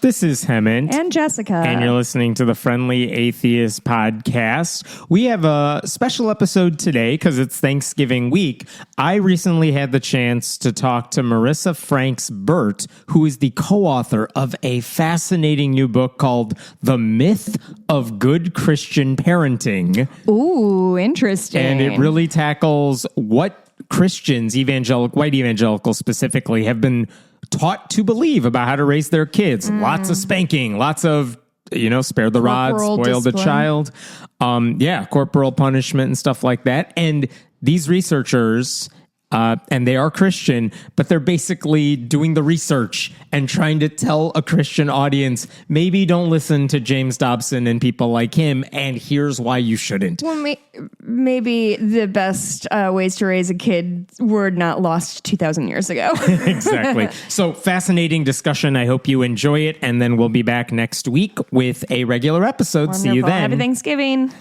This is Hemant. And Jessica. And you're listening to the Friendly Atheist podcast. We have a special episode today because it's Thanksgiving week. I recently had the chance to talk to Marissa Franks Burt, who is the co-author of a fascinating new book called The Myth of Good Christian Parenting. Ooh, interesting. And it really tackles what Christians, white evangelicals specifically, have been taught to believe about how to raise their kids. Lots of spanking, lots of, spare the rod, spoil the child. Corporal punishment and stuff like that. And these researchers, and they are Christian, but they're basically doing the research and trying to tell a Christian audience, maybe don't listen to James Dobson and people like him, and here's why you shouldn't. Well, maybe the best ways to raise a kid were not lost 2,000 years ago. Exactly. So fascinating discussion. I hope you enjoy it, and then we'll be back next week with a regular episode. Wonderful. See you then. Happy Thanksgiving.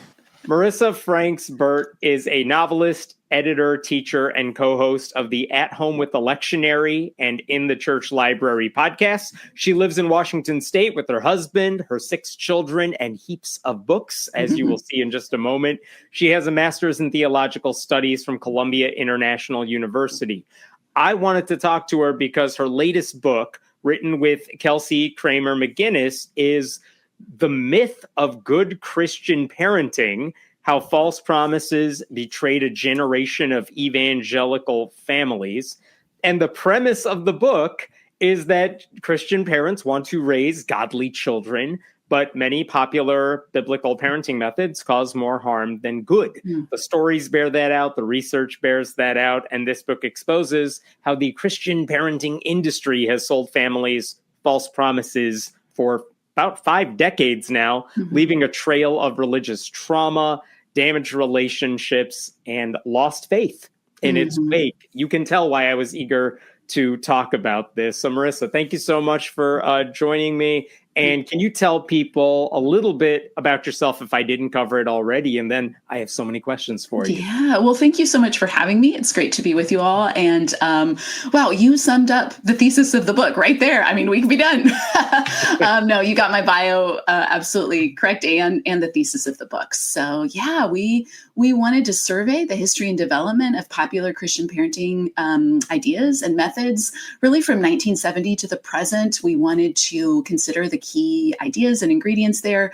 Marissa Franks Burt is a novelist, editor, teacher, and co-host of the At Home with the Lectionary and In the Church Library podcasts. She lives in Washington State with her husband, her 6 children, and heaps of books, as you will see in just a moment. She has a master's in theological studies from Columbia International University. I wanted to talk to her because her latest book, written with Kelsey Kramer McGinnis, is The Myth of Good Christian Parenting: How False Promises Betrayed a Generation of Evangelical Families. And the premise of the book is that Christian parents want to raise godly children, but many popular biblical parenting methods cause more harm than good. The stories bear that out, the research bears that out, and this book exposes how the Christian parenting industry has sold families false promises for about 5 decades now, leaving a trail of religious trauma, damaged relationships, and lost faith in its wake. You can tell why I was eager to talk about this. So Marissa, thank you so much for joining me. And can you tell people a little bit about yourself if I didn't cover it already? And then I have so many questions for you. Yeah, well, thank you so much for having me. It's great to be with you all. And wow, you summed up the thesis of the book right there. I mean, we can be done. No, you got my bio absolutely correct and the thesis of the book. So yeah, we wanted to survey the history and development of popular Christian parenting ideas and methods, really from 1970 to the present. We wanted to consider the key ideas and ingredients there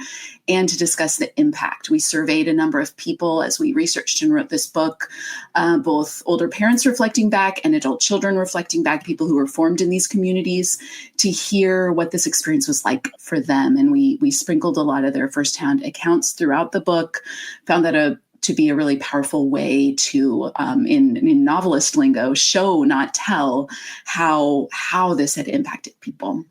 and to discuss the impact. We surveyed a number of people as we researched and wrote this book, both older parents reflecting back and adult children reflecting back, people who were formed in these communities, to hear what this experience was like for them. And we sprinkled a lot of their firsthand accounts throughout the book, found that to be a really powerful way to, in novelist lingo, show, not tell, how this had impacted people.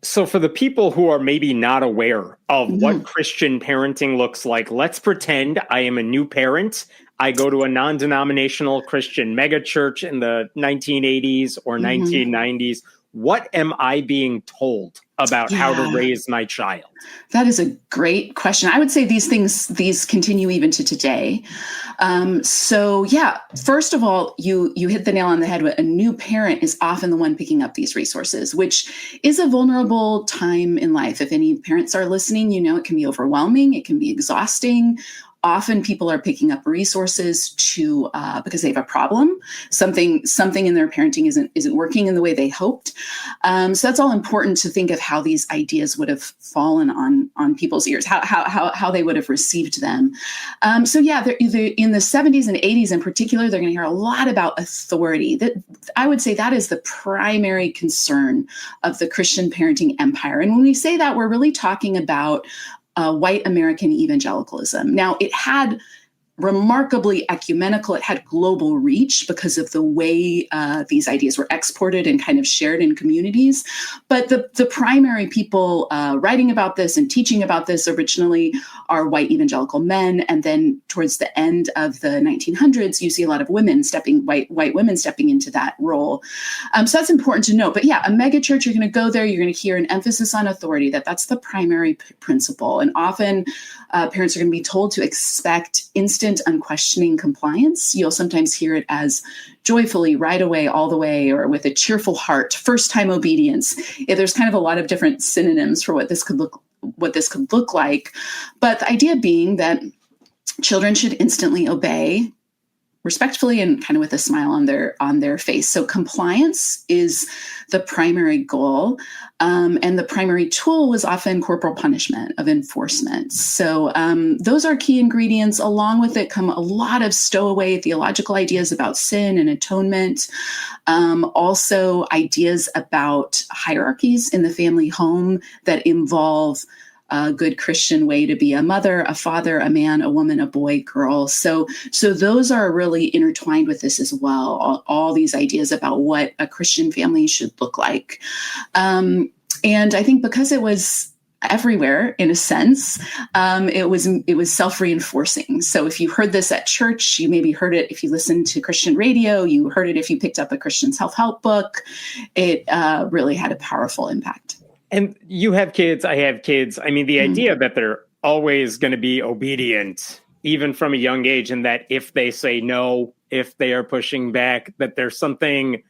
So for the people who are maybe not aware of what Christian parenting looks like, let's pretend I am a new parent. I go to a non-denominational Christian megachurch in the 1980s or 1990s. What am I being told about how to raise my child? That is a great question. I would say these continue even to today. So yeah, first of all, you hit the nail on the head. A new parent is often the one picking up these resources, which is a vulnerable time in life. If any parents are listening, it can be overwhelming. It can be exhausting. Often people are picking up resources to because they have a problem. Something in their parenting isn't working in the way they hoped. So that's all important to think of how these ideas would have fallen on people's ears, how they would have received them. So yeah, in the 70s and 80s in particular, they're going to hear a lot about authority. That I would say that is the primary concern of the Christian parenting empire. And when we say that, we're really talking about white American evangelicalism. Now, it had remarkably ecumenical. It had global reach because of the way these ideas were exported and kind of shared in communities. But the primary people writing about this and teaching about this originally are white evangelical men. And then towards the end of the 1900s, you see a lot of white women stepping into that role. So that's important to note. But yeah, a megachurch, you're going to go there, you're going to hear an emphasis on authority, that's the primary principle. And often parents are going to be told to expect instant, unquestioning compliance. You'll sometimes hear it as joyfully, right away, all the way, or with a cheerful heart, first time obedience. There's kind of a lot of different synonyms for what this could look like. But the idea being that children should instantly obey respectfully and kind of with a smile on their face. So compliance is the primary goal. And the primary tool was often corporal punishment of enforcement. So those are key ingredients. Along with it come a lot of stowaway theological ideas about sin and atonement. Also ideas about hierarchies in the family home that involve a good Christian way to be a mother, a father, a man, a woman, a boy, girl. So those are really intertwined with this as well. All these ideas about what a Christian family should look like. And I think because it was everywhere in a sense, it was self-reinforcing. So if you heard this at church, you maybe heard it if you listened to Christian radio, you heard it if you picked up a Christian self-help book. It really had a powerful impact. And you have kids, I have kids. I mean, the idea that they're always going to be obedient, even from a young age, and that if they say no, if they are pushing back, that there's something.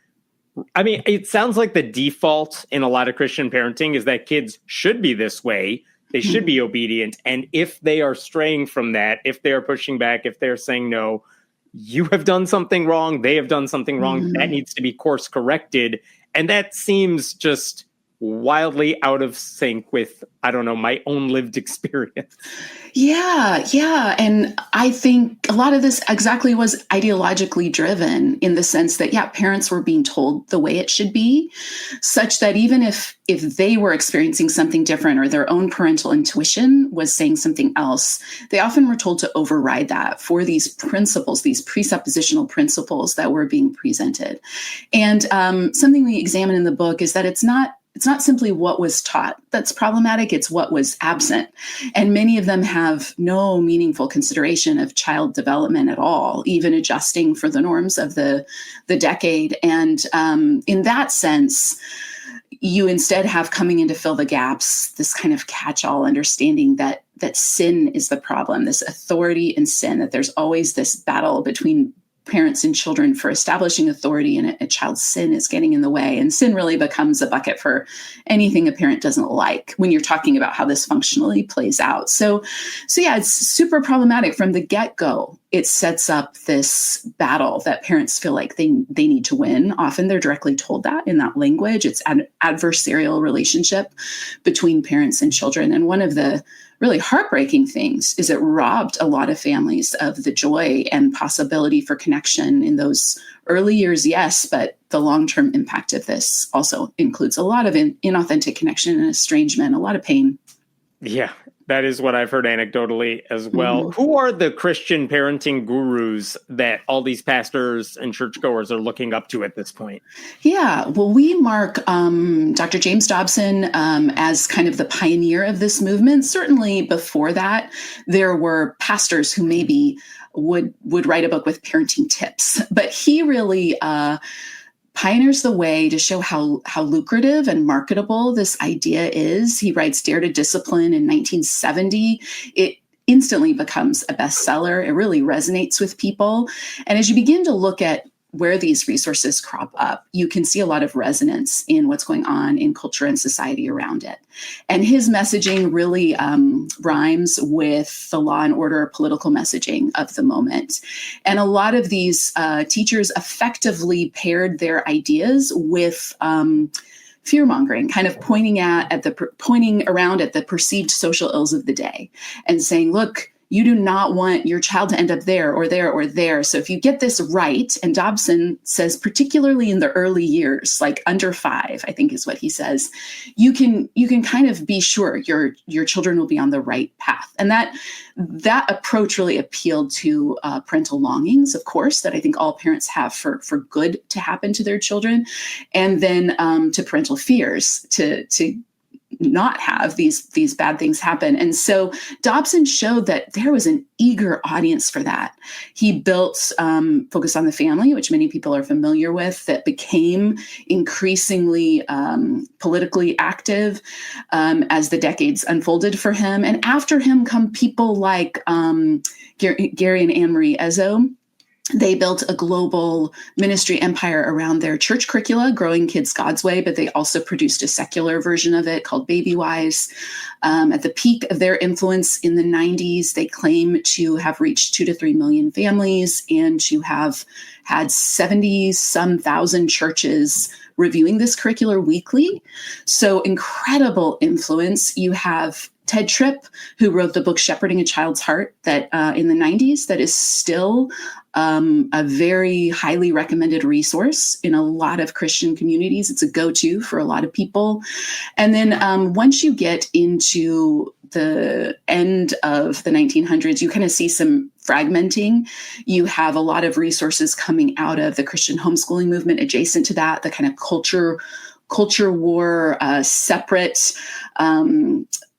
I mean, it sounds like the default in a lot of Christian parenting is that kids should be this way. They should be obedient. And if they are straying from that, if they are pushing back, if they're saying no, you have done something wrong. They have done something wrong. That needs to be course corrected. And that seems just wildly out of sync with, I don't know, my own lived experience. Yeah. And I think a lot of this exactly was ideologically driven in the sense that, parents were being told the way it should be, such that even if they were experiencing something different or their own parental intuition was saying something else, they often were told to override that for these principles, these presuppositional principles that were being presented. And something we examine in the book is that it's not simply what was taught that's problematic, it's what was absent. And many of them have no meaningful consideration of child development at all, even adjusting for the norms of the decade. And in that sense, you instead have coming in to fill the gaps, this kind of catch-all understanding that sin is the problem, this authority in sin, that there's always this battle between parents and children for establishing authority, and a child's sin is getting in the way. And sin really becomes a bucket for anything a parent doesn't like when you're talking about how this functionally plays out. So it's super problematic from the get-go. It sets up this battle that parents feel like they need to win. Often they're directly told that in that language. It's an adversarial relationship between parents and children. And one of the really heartbreaking things is it robbed a lot of families of the joy and possibility for connection in those early years, yes, but the long-term impact of this also includes a lot of inauthentic connection and estrangement, a lot of pain. Yeah, that is what I've heard anecdotally as well. Mm-hmm. Who are the Christian parenting gurus that all these pastors and churchgoers are looking up to at this point? Yeah, well, we mark Dr. James Dobson as kind of the pioneer of this movement. Certainly before that, there were pastors who maybe would write a book with parenting tips, but he really pioneers the way to show how lucrative and marketable this idea is. He writes Dare to Discipline in 1970. It instantly becomes a bestseller. It really resonates with people. And as you begin to look at where these resources crop up, you can see a lot of resonance in what's going on in culture and society around it. And his messaging really rhymes with the law and order political messaging of the moment. And a lot of these teachers effectively paired their ideas with fear-mongering, kind of pointing around at the perceived social ills of the day and saying, look, you do not want your child to end up there or there or there. So if you get this right, and Dobson says, particularly in the early years, like under 5, I think is what he says, you can kind of be sure your children will be on the right path. And that approach really appealed to parental longings, of course, that I think all parents have for good to happen to their children, and then to parental fears, to not have these bad things happen. And so Dobson showed that there was an eager audience for that. He built Focus on the Family, which many people are familiar with, that became increasingly politically active as the decades unfolded for him. And after him come people like Gary and Anne-Marie Ezzo. They built a global ministry empire around their church curricula, Growing Kids God's Way, but they also produced a secular version of it called Baby Wise. At the peak of their influence in the 90s, they claim to have reached 2 to 3 million families and to have had 70-some thousand churches reviewing this curricular weekly. So incredible influence. You have Ted Tripp, who wrote the book Shepherding a Child's Heart that in the 90s, that is still a very highly recommended resource in a lot of Christian communities. It's a go-to for a lot of people. And then once you get into the end of the 1900s, you kind of see some fragmenting. You have a lot of resources coming out of the Christian homeschooling movement adjacent to that, the kind of culture war, separate,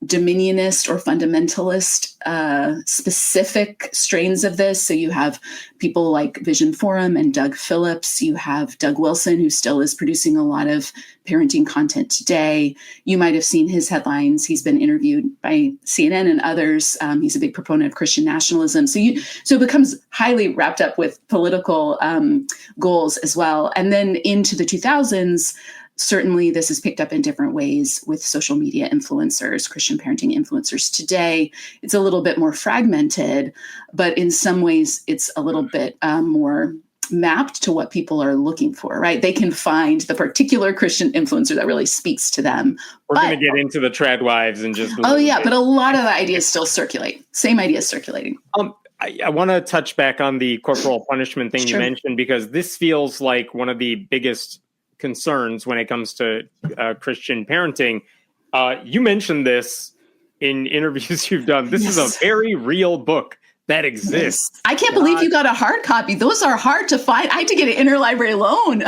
dominionist or fundamentalist specific strains of this. So you have people like Vision Forum and Doug Phillips. You have Doug Wilson, who still is producing a lot of parenting content today. You might have seen his headlines. He's been interviewed by CNN and others. He's a big proponent of Christian nationalism. So it becomes highly wrapped up with political goals as well. And then into the 2000s, certainly this is picked up in different ways with social media influencers, Christian parenting influencers. Today, it's a little bit more fragmented, but in some ways it's a little bit more mapped to what people are looking for, right? They can find the particular Christian influencer that really speaks to them. We're going to get into the trad wives and just... Oh yeah, but a lot of the ideas still circulate. Same ideas circulating. I want to touch back on the corporal punishment thing you mentioned, because this feels like one of the biggest concerns when it comes to Christian parenting. You mentioned this in interviews you've done. This is a very real book that exists. I can't believe you got a hard copy. Those are hard to find. I had to get an interlibrary loan.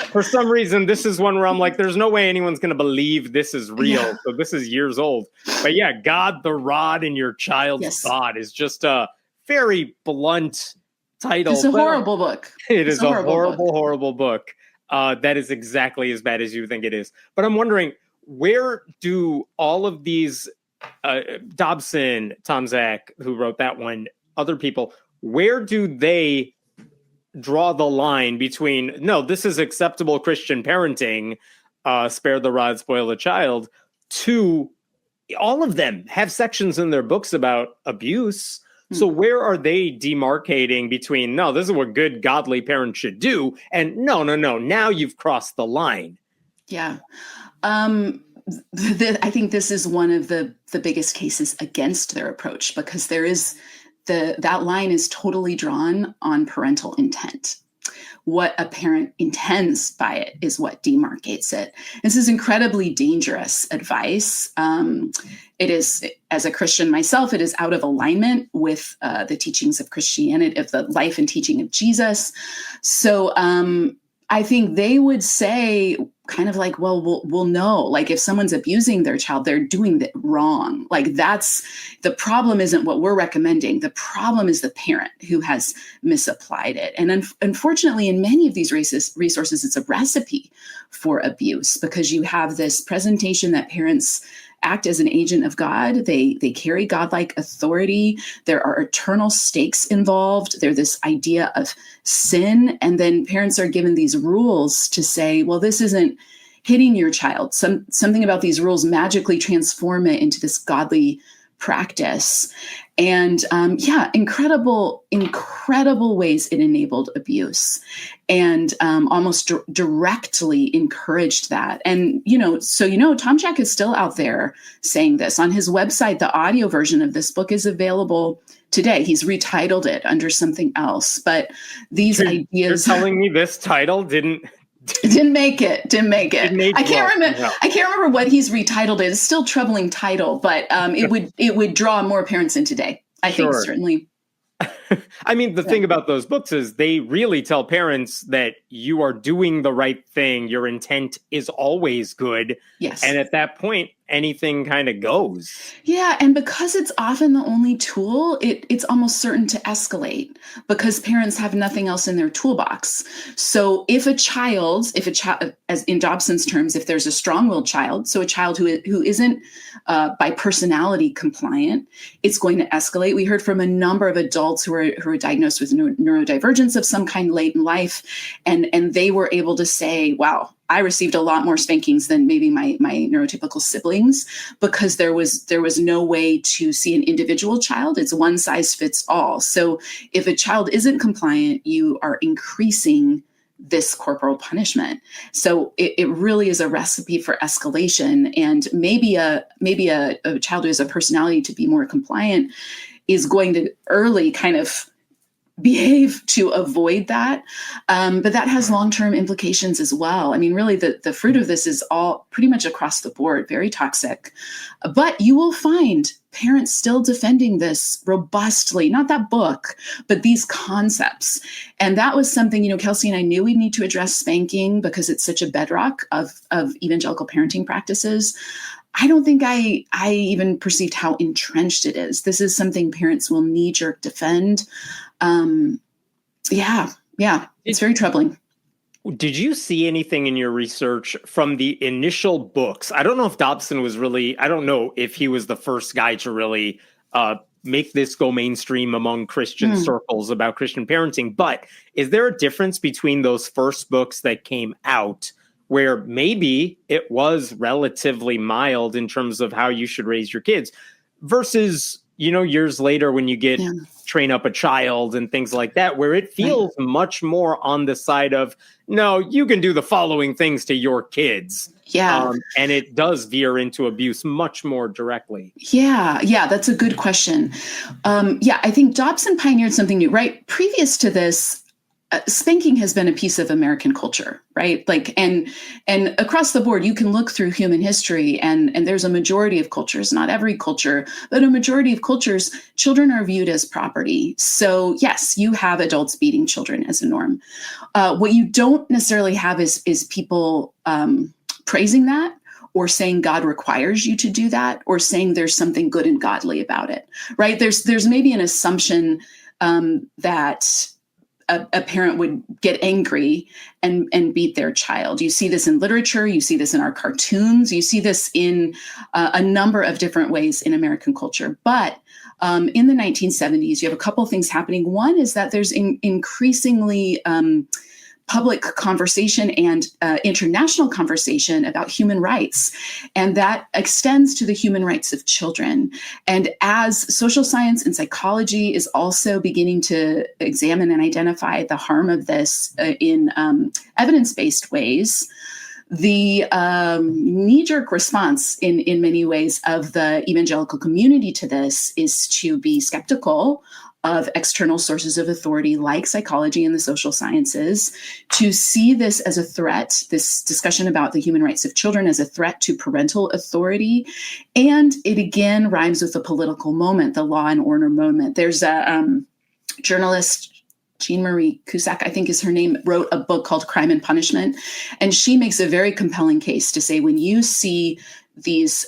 For some reason, this is one where I'm like, there's no way anyone's going to believe this is real. Yeah. So this is years old. But yeah, God, the rod in your child's thought is just a very blunt title. It's a horrible book. It is a horrible book. That is exactly as bad as you think it is. But I'm wondering, where do all of these, Dobson, Tom Zach, who wrote that one, other people, where do they draw the line between, no, this is acceptable Christian parenting, spare the rod, spoil the child, to all of them have sections in their books about abuse? So where are they demarcating between, no, this is what good godly parents should do, and no, now you've crossed the line? Yeah. I think this is one of the biggest cases against their approach, because there is that line is totally drawn on parental intent. What a parent intends by it is what demarcates it. This is incredibly dangerous advice. It is, as a Christian myself, it is out of alignment with the teachings of Christianity, of the life and teaching of Jesus. So I think they would say kind of like, well, we'll know, like if someone's abusing their child, they're doing it wrong. Like that's, the problem isn't what we're recommending. The problem is the parent who has misapplied it. And unfortunately, in many of these resources, it's a recipe for abuse, because you have this presentation that parents act as an agent of God. They carry godlike authority. There are eternal stakes involved. There's this idea of sin. And then parents are given these rules to say, well, this isn't hitting your child. Something about these rules magically transform it into this godly practice. And incredible ways it enabled abuse, and almost directly encouraged that. And, Tom Jack is still out there saying this on his website. The audio version of this book is available today. He's retitled it under something else, but these ideas. You're telling me this title didn't make it. I can't remember what he's retitled it. It's still a troubling title, but it would draw more parents in today. I think certainly. I mean, the thing about those books is they really tell parents that you are doing the right thing. Your intent is always good. Yes. And at that point, anything kind of goes. Yeah. And because it's often the only tool, it's almost certain to escalate because parents have nothing else in their toolbox. So if a child, as in Dobson's terms, if there's a strong-willed child, so a child who isn't by personality compliant, it's going to escalate. We heard from a number of adults who were diagnosed with neurodivergence of some kind late in life, and they were able to say, wow, I received a lot more spankings than maybe my neurotypical siblings because there was no way to see an individual child. It's one size fits all. So if a child isn't compliant, you are increasing this corporal punishment. So it really is a recipe for escalation. And maybe a child who has a personality to be more compliant is going to early kind of behave to avoid that. But that has long-term implications as well. I mean, really, the fruit of this is all pretty much across the board, very toxic. But you will find parents still defending this robustly, not that book, but these concepts. And that was something, Kelsey and I knew we need to address spanking because it's such a bedrock of evangelical parenting practices. I don't think I even perceived how entrenched it is. This is something parents will knee-jerk defend. Yeah, it's very troubling. Did you see anything in your research from the initial books? I don't know if Dobson was I don't know if he was the first guy to really make this go mainstream among Christian circles about Christian parenting, but is there a difference between those first books that came out where maybe it was relatively mild in terms of how you should raise your kids versus, years later when you get Train Up a Child and things like that, where it feels much more on the side of, no, you can do the following things to your kids. Yeah. And it does veer into abuse much more directly. Yeah, that's a good question. I think Dobson pioneered something new, right? Previous to this, spanking has been a piece of American culture, right? And across the board, you can look through human history and there's a majority of cultures, not every culture, but a majority of cultures, children are viewed as property. So yes, you have adults beating children as a norm. What you don't necessarily have is people praising that or saying God requires you to do that or saying there's something good and godly about it, right? There's maybe an assumption that a parent would get angry and beat their child. You see this in literature. You see this in our cartoons. You see this in a number of different ways in American culture. But in the 1970s, you have a couple of things happening. One is that there's increasingly public conversation and international conversation about human rights. And that extends to the human rights of children. And as social science and psychology is also beginning to examine and identify the harm of this in evidence-based ways, the knee-jerk response in many ways of the evangelical community to this is to be skeptical of external sources of authority like psychology and the social sciences, to see this as a threat, this discussion about the human rights of children as a threat to parental authority. And it again rhymes with the political moment, the law and order moment. There's a journalist, Jean-Marie Cusack, I think is her name, wrote a book called Crime and Punishment. And she makes a very compelling case to say when you see these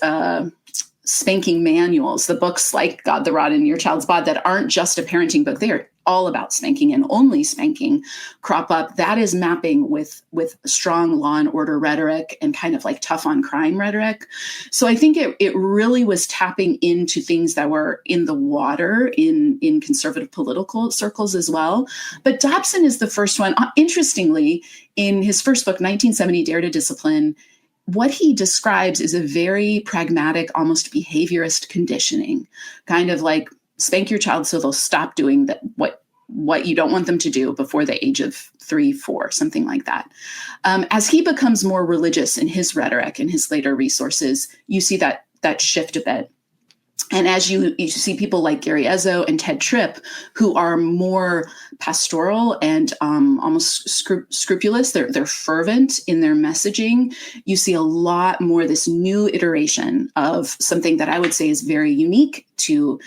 spanking manuals, the books like God, the Rod in Your Child's Bod that aren't just a parenting book, they are all about spanking and only spanking crop up. That is mapping with strong law and order rhetoric and kind of like tough on crime rhetoric. So I think it really was tapping into things that were in the water in conservative political circles as well. But Dobson is the first one. Interestingly, in his first book, 1970, Dare to Discipline, what he describes is a very pragmatic, almost behaviorist conditioning, kind of like spank your child so they'll stop doing what you don't want them to do before the age of 3, 4, something like that. As he becomes more religious in his rhetoric and his later resources, you see that shift a bit. And as you see people like Gary Ezzo and Ted Tripp, who are more pastoral and almost scrupulous, they're fervent in their messaging, you see a lot more this new iteration of something that I would say is very unique to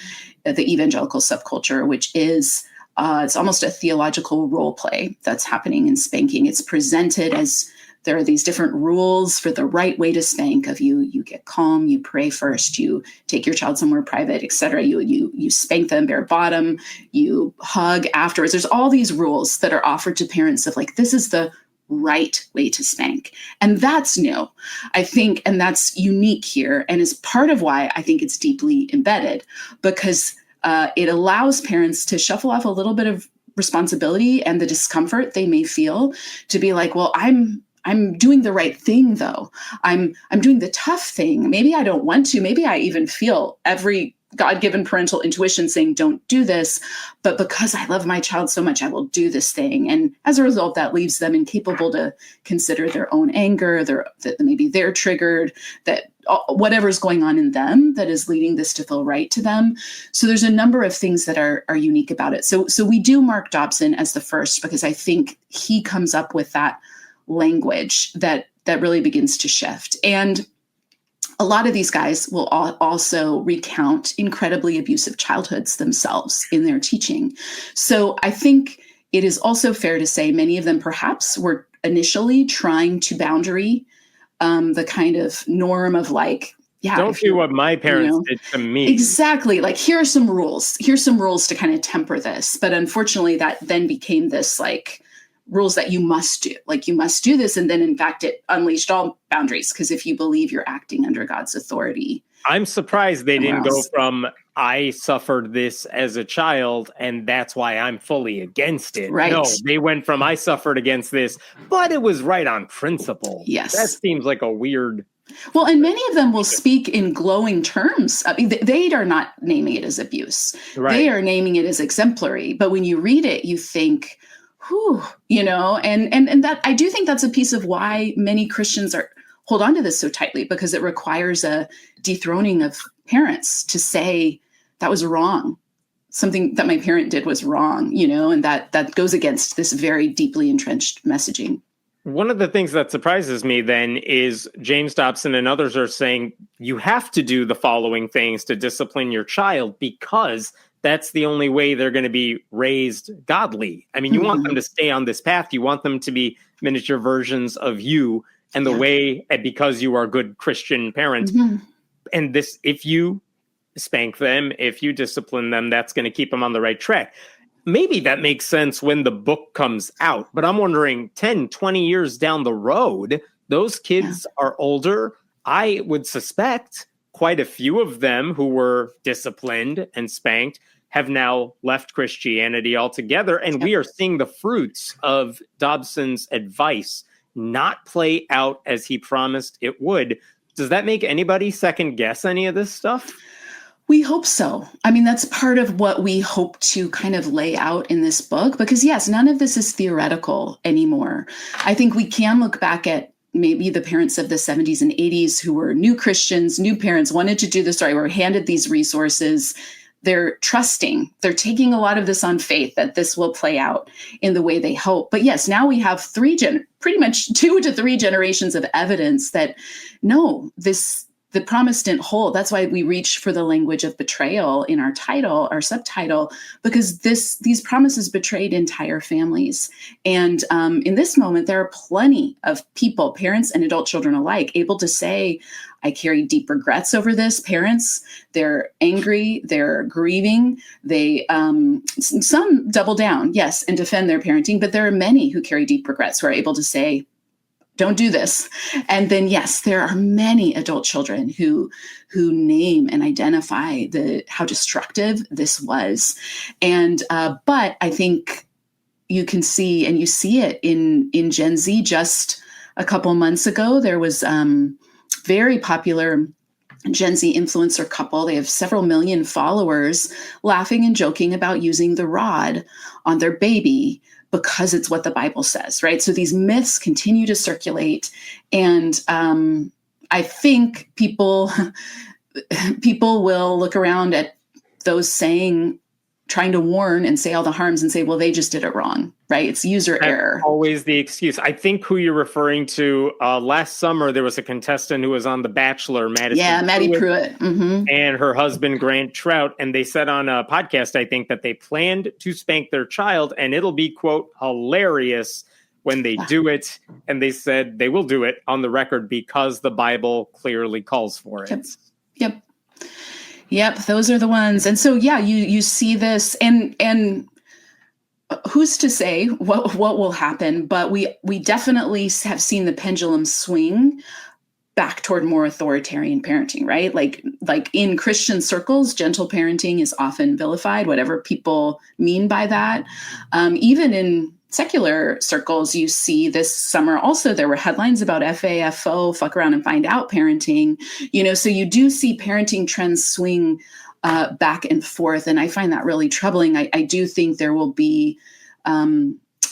the evangelical subculture, which is it's almost a theological role play that's happening in spanking. It's presented as there are these different rules for the right way to spank. Of you get calm, you pray first, you take your child somewhere private, etc. You spank them bare bottom, you hug afterwards. There's all these rules that are offered to parents of like, this is the right way to spank. And that's new, I think, and that's unique here, and is part of why I think it's deeply embedded, because it allows parents to shuffle off a little bit of responsibility and the discomfort they may feel to be like, well, I'm doing the right thing, though. I'm doing the tough thing. Maybe I don't want to. Maybe I even feel every God-given parental intuition saying, don't do this. But because I love my child so much, I will do this thing. And as a result, that leaves them incapable to consider their own anger, that maybe they're triggered, that whatever's going on in them that is leading this to feel right to them. So there's a number of things that are unique about it. So we do mark Dobson as the first, because I think he comes up with that language that really begins to shift. And a lot of these guys will also recount incredibly abusive childhoods themselves in their teaching. So I think it is also fair to say many of them perhaps were initially trying to boundary the kind of norm of like, yeah, don't do what my parents did to me. Exactly. Like, here are some rules. Here's some rules to kind of temper this. But unfortunately, that then became this like rules that you must do. Like, you must do this. And then, in fact, it unleashed all boundaries, because if you believe you're acting under God's authority. I'm surprised they didn't go from, I suffered this as a child, and that's why I'm fully against it. Right. No, they went from, I suffered against this, but it was right on principle. Yes. That seems like a weird... Well, and many of them will speak in glowing terms. I mean, they are not naming it as abuse. Right. They are naming it as exemplary. But when you read it, you think, whew, and that I do think that's a piece of why many Christians hold on to this so tightly, because it requires a dethroning of parents to say that was wrong. Something that my parent did was wrong, and that goes against this very deeply entrenched messaging. One of the things that surprises me then is James Dobson and others are saying you have to do the following things to discipline your child, because that's the only way they're going to be raised godly. I mean, you want them to stay on this path. You want them to be miniature versions of you and the way, because you are a good Christian parent. And this, if you spank them, if you discipline them, that's going to keep them on the right track. Maybe that makes sense when the book comes out, but I'm wondering 10, 20 years down the road, those kids are older. I would suspect quite a few of them who were disciplined and spanked have now left Christianity altogether. And we are seeing the fruits of Dobson's advice not play out as he promised it would. Does that make anybody second guess any of this stuff? We hope so. I mean, that's part of what we hope to kind of lay out in this book, because yes, none of this is theoretical anymore. I think we can look back at maybe the parents of the 70s and 80s who were new Christians, new parents, wanted to do this right, were handed these resources. They're trusting, they're taking a lot of this on faith that this will play out in the way they hope. But yes, now we have pretty much 2 to 3 generations of evidence that no, the promise didn't hold. That's why we reach for the language of betrayal in our subtitle, because these promises betrayed entire families. And in this moment, there are plenty of people, parents and adult children alike, able to say, I carry deep regrets over this. Parents, they're angry, they're grieving. They some double down, yes, and defend their parenting, but there are many who carry deep regrets who are able to say, don't do this. And then, yes, there are many adult children who name and identify how destructive this was. And but I think you can see, and you see it in Gen Z. Just a couple months ago, there was very popular Gen Z influencer couple. They have several million followers laughing and joking about using the rod on their baby, because it's what the Bible says, right? So these myths continue to circulate. And I think people will look around at those saying trying to warn and say all the harms and say, well, they just did it wrong, right? It's user error. Always the excuse. I think who you're referring to, last summer, there was a contestant who was on The Bachelor, Maddie Pruitt. Mm-hmm. And her husband, Grant Trout. And they said on a podcast, I think, that they planned to spank their child, and it'll be, quote, hilarious when they do it. And they said they will do it on the record because the Bible clearly calls for it. Yep, those are the ones. And so, yeah, you see this, and who's to say what will happen? But we definitely have seen the pendulum swing back toward more authoritarian parenting, right? Like in Christian circles, gentle parenting is often vilified, whatever people mean by that. Even in secular circles, you see this summer also, there were headlines about FAFO, fuck around and find out parenting, so you do see parenting trends swing back and forth. And I find that really troubling. I do think there will be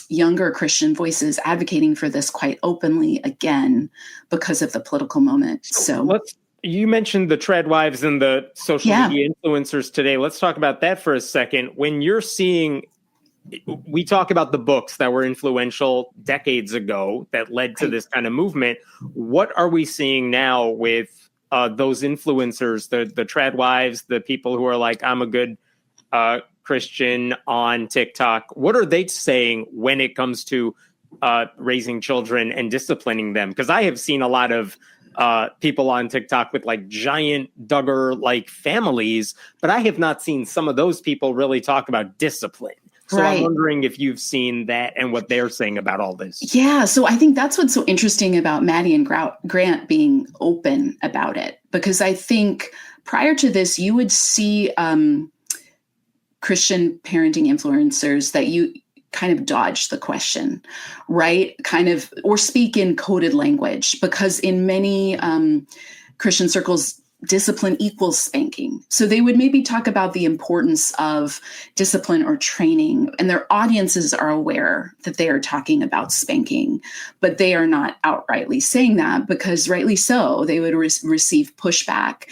younger Christian voices advocating for this quite openly again because of the political moment. So you mentioned the trad wives and the social media influencers today. Let's talk about that for a second. When you're seeing, we talk about the books that were influential decades ago that led to this kind of movement. What are we seeing now with those influencers, the trad wives, the people who are like, I'm a good Christian on TikTok? What are they saying when it comes to raising children and disciplining them? Because I have seen a lot of people on TikTok with like giant Duggar like families, but I have not seen some of those people really talk about discipline. So I'm wondering if you've seen that and what they're saying about all this. Yeah. So I think that's what's so interesting about Maddie and Grant being open about it, because I think prior to this, you would see Christian parenting influencers that you kind of dodge the question, right? Or speak in coded language, because in many Christian circles, discipline equals spanking. So they would maybe talk about the importance of discipline or training, and their audiences are aware that they are talking about spanking, but they are not outrightly saying that, because rightly so, they would receive pushback.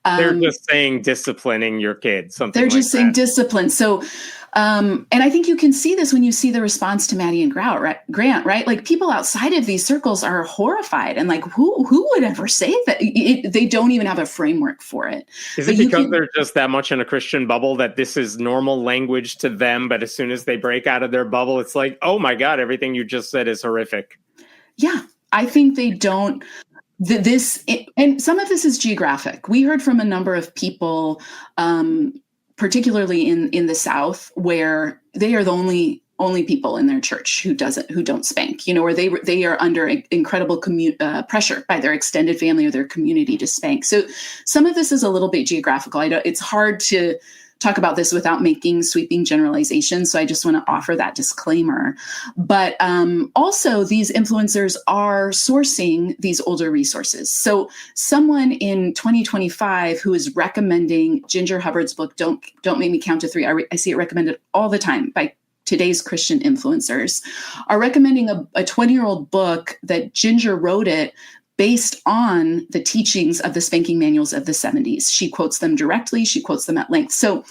They're just saying disciplining your kids. They're just saying discipline. So, and I think you can see this when you see the response to Maddie and Grant, right? Like people outside of these circles are horrified and like, who would ever say that? They don't even have a framework for it. Is it because they're just that much in a Christian bubble that this is normal language to them, but as soon as they break out of their bubble, it's like, oh my God, everything you just said is horrific. Yeah, I think they don't. And some of this is geographic. We heard from a number of people, particularly in the South, where they are the only people in their church who don't spank, or they are under incredible pressure by their extended family or their community to spank. So some of this is a little bit geographical. It's hard to talk about this without making sweeping generalizations. So I just want to offer that disclaimer. But also these influencers are sourcing these older resources. So someone in 2025 who is recommending Ginger Hubbard's book, Don't Make Me Count to Three. I see it recommended all the time by today's Christian influencers, are recommending a 20-year-old book that Ginger wrote it based on the teachings of the spanking manuals of the 70s. She quotes them directly. She quotes them at length. So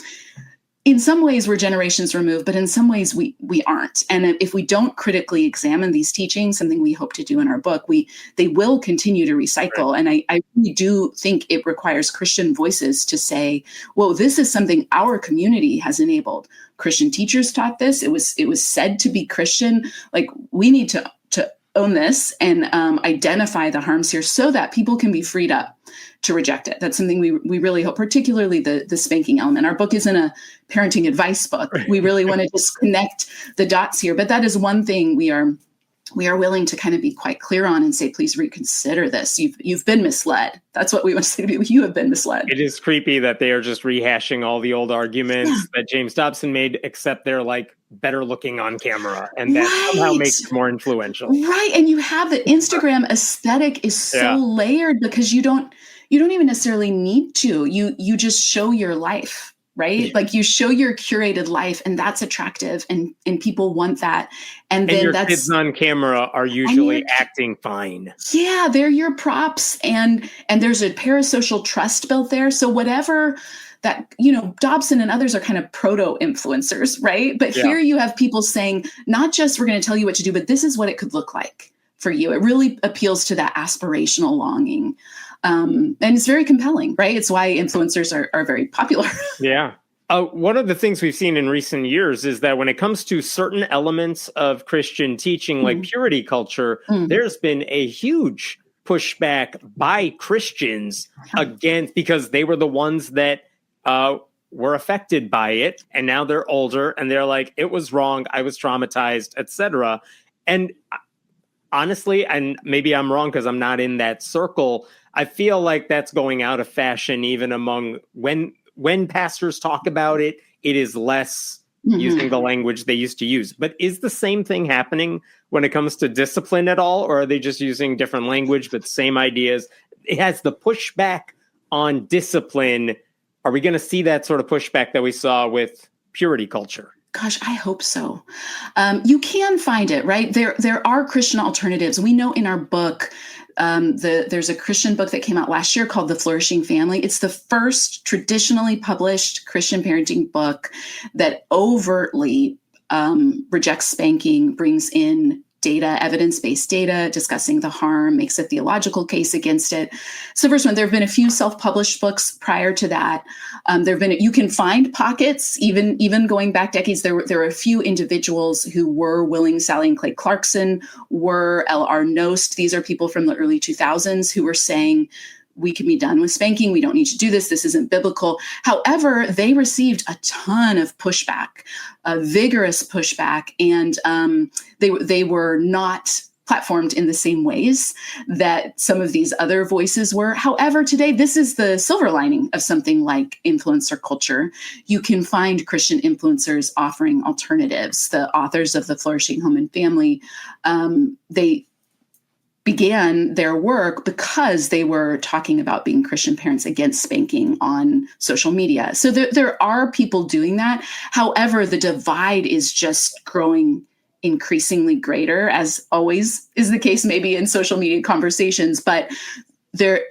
in some ways we're generations removed, but in some ways we aren't. And if we don't critically examine these teachings, something we hope to do in our book, they will continue to recycle. And I really do think it requires Christian voices to say, whoa, this is something our community has enabled. Christian teachers taught this. It was said to be Christian. Like we need to own this and identify the harms here so that people can be freed up to reject it. That's something we really hope, particularly the spanking element. Our book isn't a parenting advice book. We really want to just connect the dots here. But that is one thing we are willing to kind of be quite clear on and say, please reconsider this. You've been misled. That's what we want to say to people. You have been misled. It is creepy that they are just rehashing all the old arguments that James Dobson made, except they're like better looking on camera, and that somehow makes it more influential. Right. And you have the Instagram aesthetic is so layered because you don't even necessarily need to. You just show your life. right? Yeah. Like you show your curated life and that's attractive and people want that. And then your that's kids on camera are usually acting fine. Yeah, they're your props and there's a parasocial trust built there. So whatever that, Dobson and others are kind of proto-influencers, right? But here you have people saying, not just we're going to tell you what to do, but this is what it could look like for you. It really appeals to that aspirational longing. And it's very compelling, right? It's why influencers are very popular. Yeah. One of the things we've seen in recent years is that when it comes to certain elements of Christian teaching, like purity culture, there's been a huge pushback by Christians against, because they were the ones that were affected by it. And now they're older and they're like, it was wrong. I was traumatized, etc. And honestly, and maybe I'm wrong because I'm not in that circle, I feel like that's going out of fashion, even among when pastors talk about it, it is less using the language they used to use. But is the same thing happening when it comes to discipline at all? Or are they just using different language, but same ideas? It has the pushback on discipline. Are we going to see that sort of pushback that we saw with purity culture? Gosh, I hope so. You can find it, right? There are Christian alternatives. We know in our book, there's a Christian book that came out last year called The Flourishing Family. It's the first traditionally published Christian parenting book that overtly rejects spanking, brings in data, evidence-based data, discussing the harm, makes a theological case against it. So first one, there have been a few self-published books prior to that. You can find pockets, even going back decades, there were a few individuals who were willing. Sally and Clay Clarkson were, L.R. Nost. These are people from the early 2000s who were saying, we can be done with spanking. We don't need to do this. This isn't biblical. However, they received a ton of pushback, vigorous pushback, and they were not platformed in the same ways that some of these other voices were. However, today, this is the silver lining of something like influencer culture. You can find Christian influencers offering alternatives. The authors of The Flourishing Home and Family, they began their work because they were talking about being Christian parents against spanking on social media. So there are people doing that. However, the divide is just growing increasingly greater, as always is the case maybe in social media conversations. But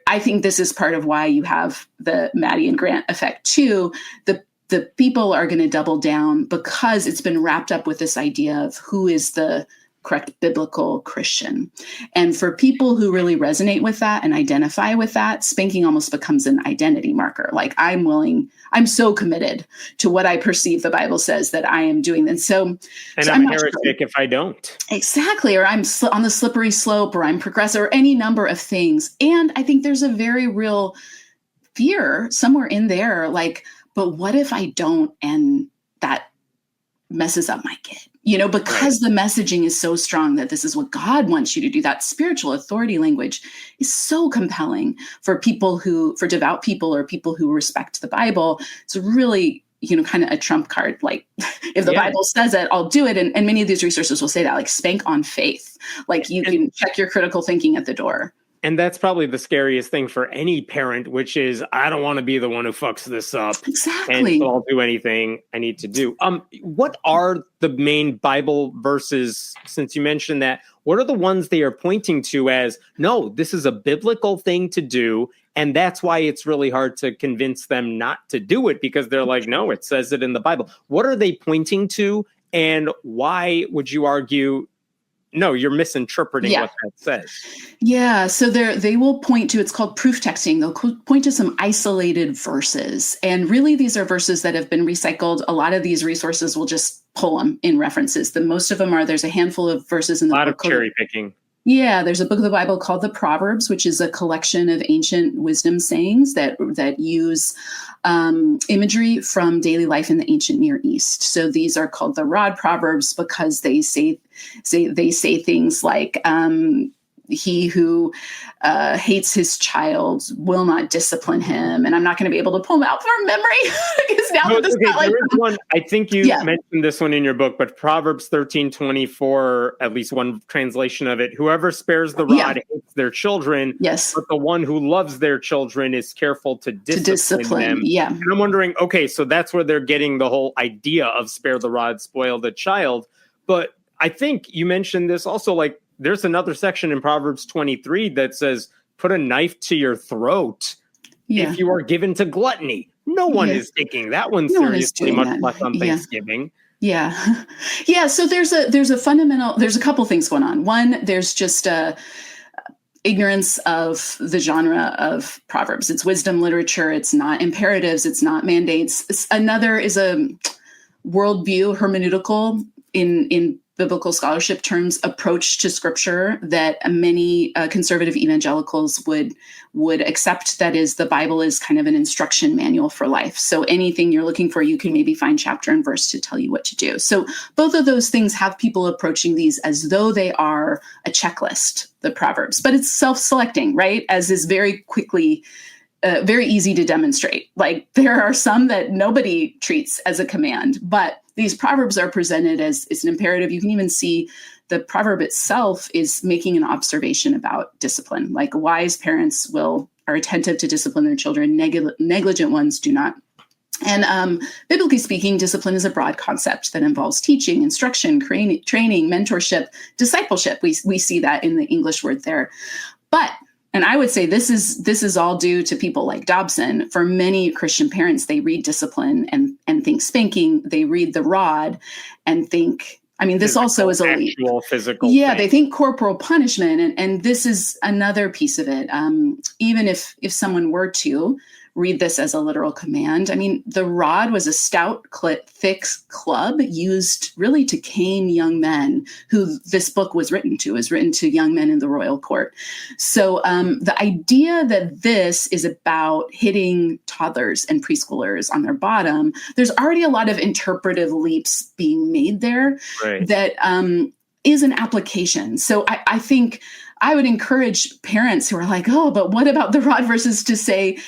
I think this is part of why you have the Maddie and Grant effect too. The people are going to double down because it's been wrapped up with this idea of who is the correct biblical Christian. And for people who really resonate with that and identify with that, spanking almost becomes an identity marker. Like I'm so committed to what I perceive the Bible says that I am doing. And I'm a heretic if I don't. Exactly. Or I'm on the slippery slope, or I'm progressive, or any number of things. And I think there's a very real fear somewhere in there, like, but what if I don't, and that messes up my kid? Because the messaging is so strong that this is what God wants you to do. That spiritual authority language is so compelling for devout people or people who respect the Bible. It's really, kind of a trump card. Like if the Bible says it, I'll do it. And many of these resources will say that, like spank on faith. Like you can check your critical thinking at the door. And that's probably the scariest thing for any parent, which is, I don't want to be the one who fucks this up. Exactly. And so I'll do anything I need to do. What are the main Bible verses, since you mentioned that? What are the ones they are pointing to as, no, this is a biblical thing to do, and that's why it's really hard to convince them not to do it, because they're like, no, it says it in the Bible. What are they pointing to, and why would you argue, no, you're misinterpreting what that says? Yeah, so they will point to, it's called proof texting. They'll point to some isolated verses. And really, these are verses that have been recycled. A lot of these resources will just pull them in references. Most of them there's a handful of verses in the book. A lot of cherry picking. Yeah, there's a book of the Bible called the Proverbs, which is a collection of ancient wisdom sayings that use imagery from daily life in the ancient Near East. So these are called the Rod Proverbs because they say things like, he who hates his child will not discipline him. And I'm not going to be able to pull them out from memory because now that this okay, there is one. I think you mentioned this one in your book, but Proverbs 13:24, at least one translation of it, whoever spares the rod hates their children, but the one who loves their children is careful to discipline them. Yeah. And I'm wondering, okay, so that's where they're getting the whole idea of spare the rod, spoil the child. But I think you mentioned this also, like, there's another section in Proverbs 23 that says, put a knife to your throat if you are given to gluttony. No one is taking that one seriously, much less on Thanksgiving. Yeah. Yeah. So there's a couple things going on. One, there's just ignorance of the genre of Proverbs. It's wisdom literature. It's not imperatives. It's not mandates. Another is a worldview, hermeneutical in biblical scholarship terms, approach to scripture that many conservative evangelicals would accept. That is, the Bible is kind of an instruction manual for life. So anything you're looking for, you can maybe find chapter and verse to tell you what to do. So both of those things have people approaching these as though they are a checklist, the Proverbs, but it's self-selecting, right? As is very quickly very easy to demonstrate. Like, there are some that nobody treats as a command, but these Proverbs are presented as an imperative. You can even see the proverb itself is making an observation about discipline. Like, wise parents are attentive to discipline their children. Negligent ones do not. And biblically speaking, discipline is a broad concept that involves teaching, instruction, training, mentorship, discipleship. We see that in the English word there. And I would say this is all due to people like Dobson. For many Christian parents, they read discipline and think spanking. They read the rod and think, I mean, this also is a actual physical. Yeah, thing. They think corporal punishment, and this is another piece of it. Even if someone were to read this as a literal command, I mean, the rod was a stout, thick club used really to cane young men, who this book was written to. Is written to young men in the royal court. So the idea that this is about hitting toddlers and preschoolers on their bottom, there's already a lot of interpretive leaps being made there. Right. That is an application. So I think I would encourage parents who are like, oh, but what about the rod, versus to say,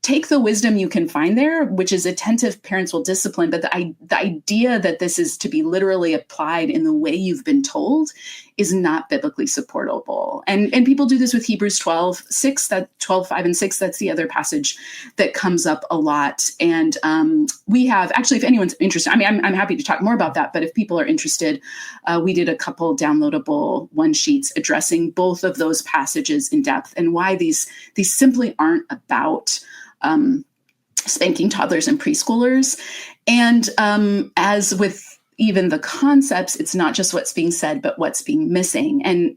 take the wisdom you can find there, which is attentive parents will discipline. But the idea that this is to be literally applied in the way you've been told is not biblically supportable. And people do this with Hebrews 12:6, that 12:5-6. That's the other passage that comes up a lot. And we have, actually, if anyone's interested, I mean, I'm happy to talk more about that. But if people are interested, we did a couple downloadable one sheets addressing both of those passages in depth and why these simply aren't about spanking toddlers and preschoolers. And as with even the concepts, it's not just what's being said, but what's being missing. And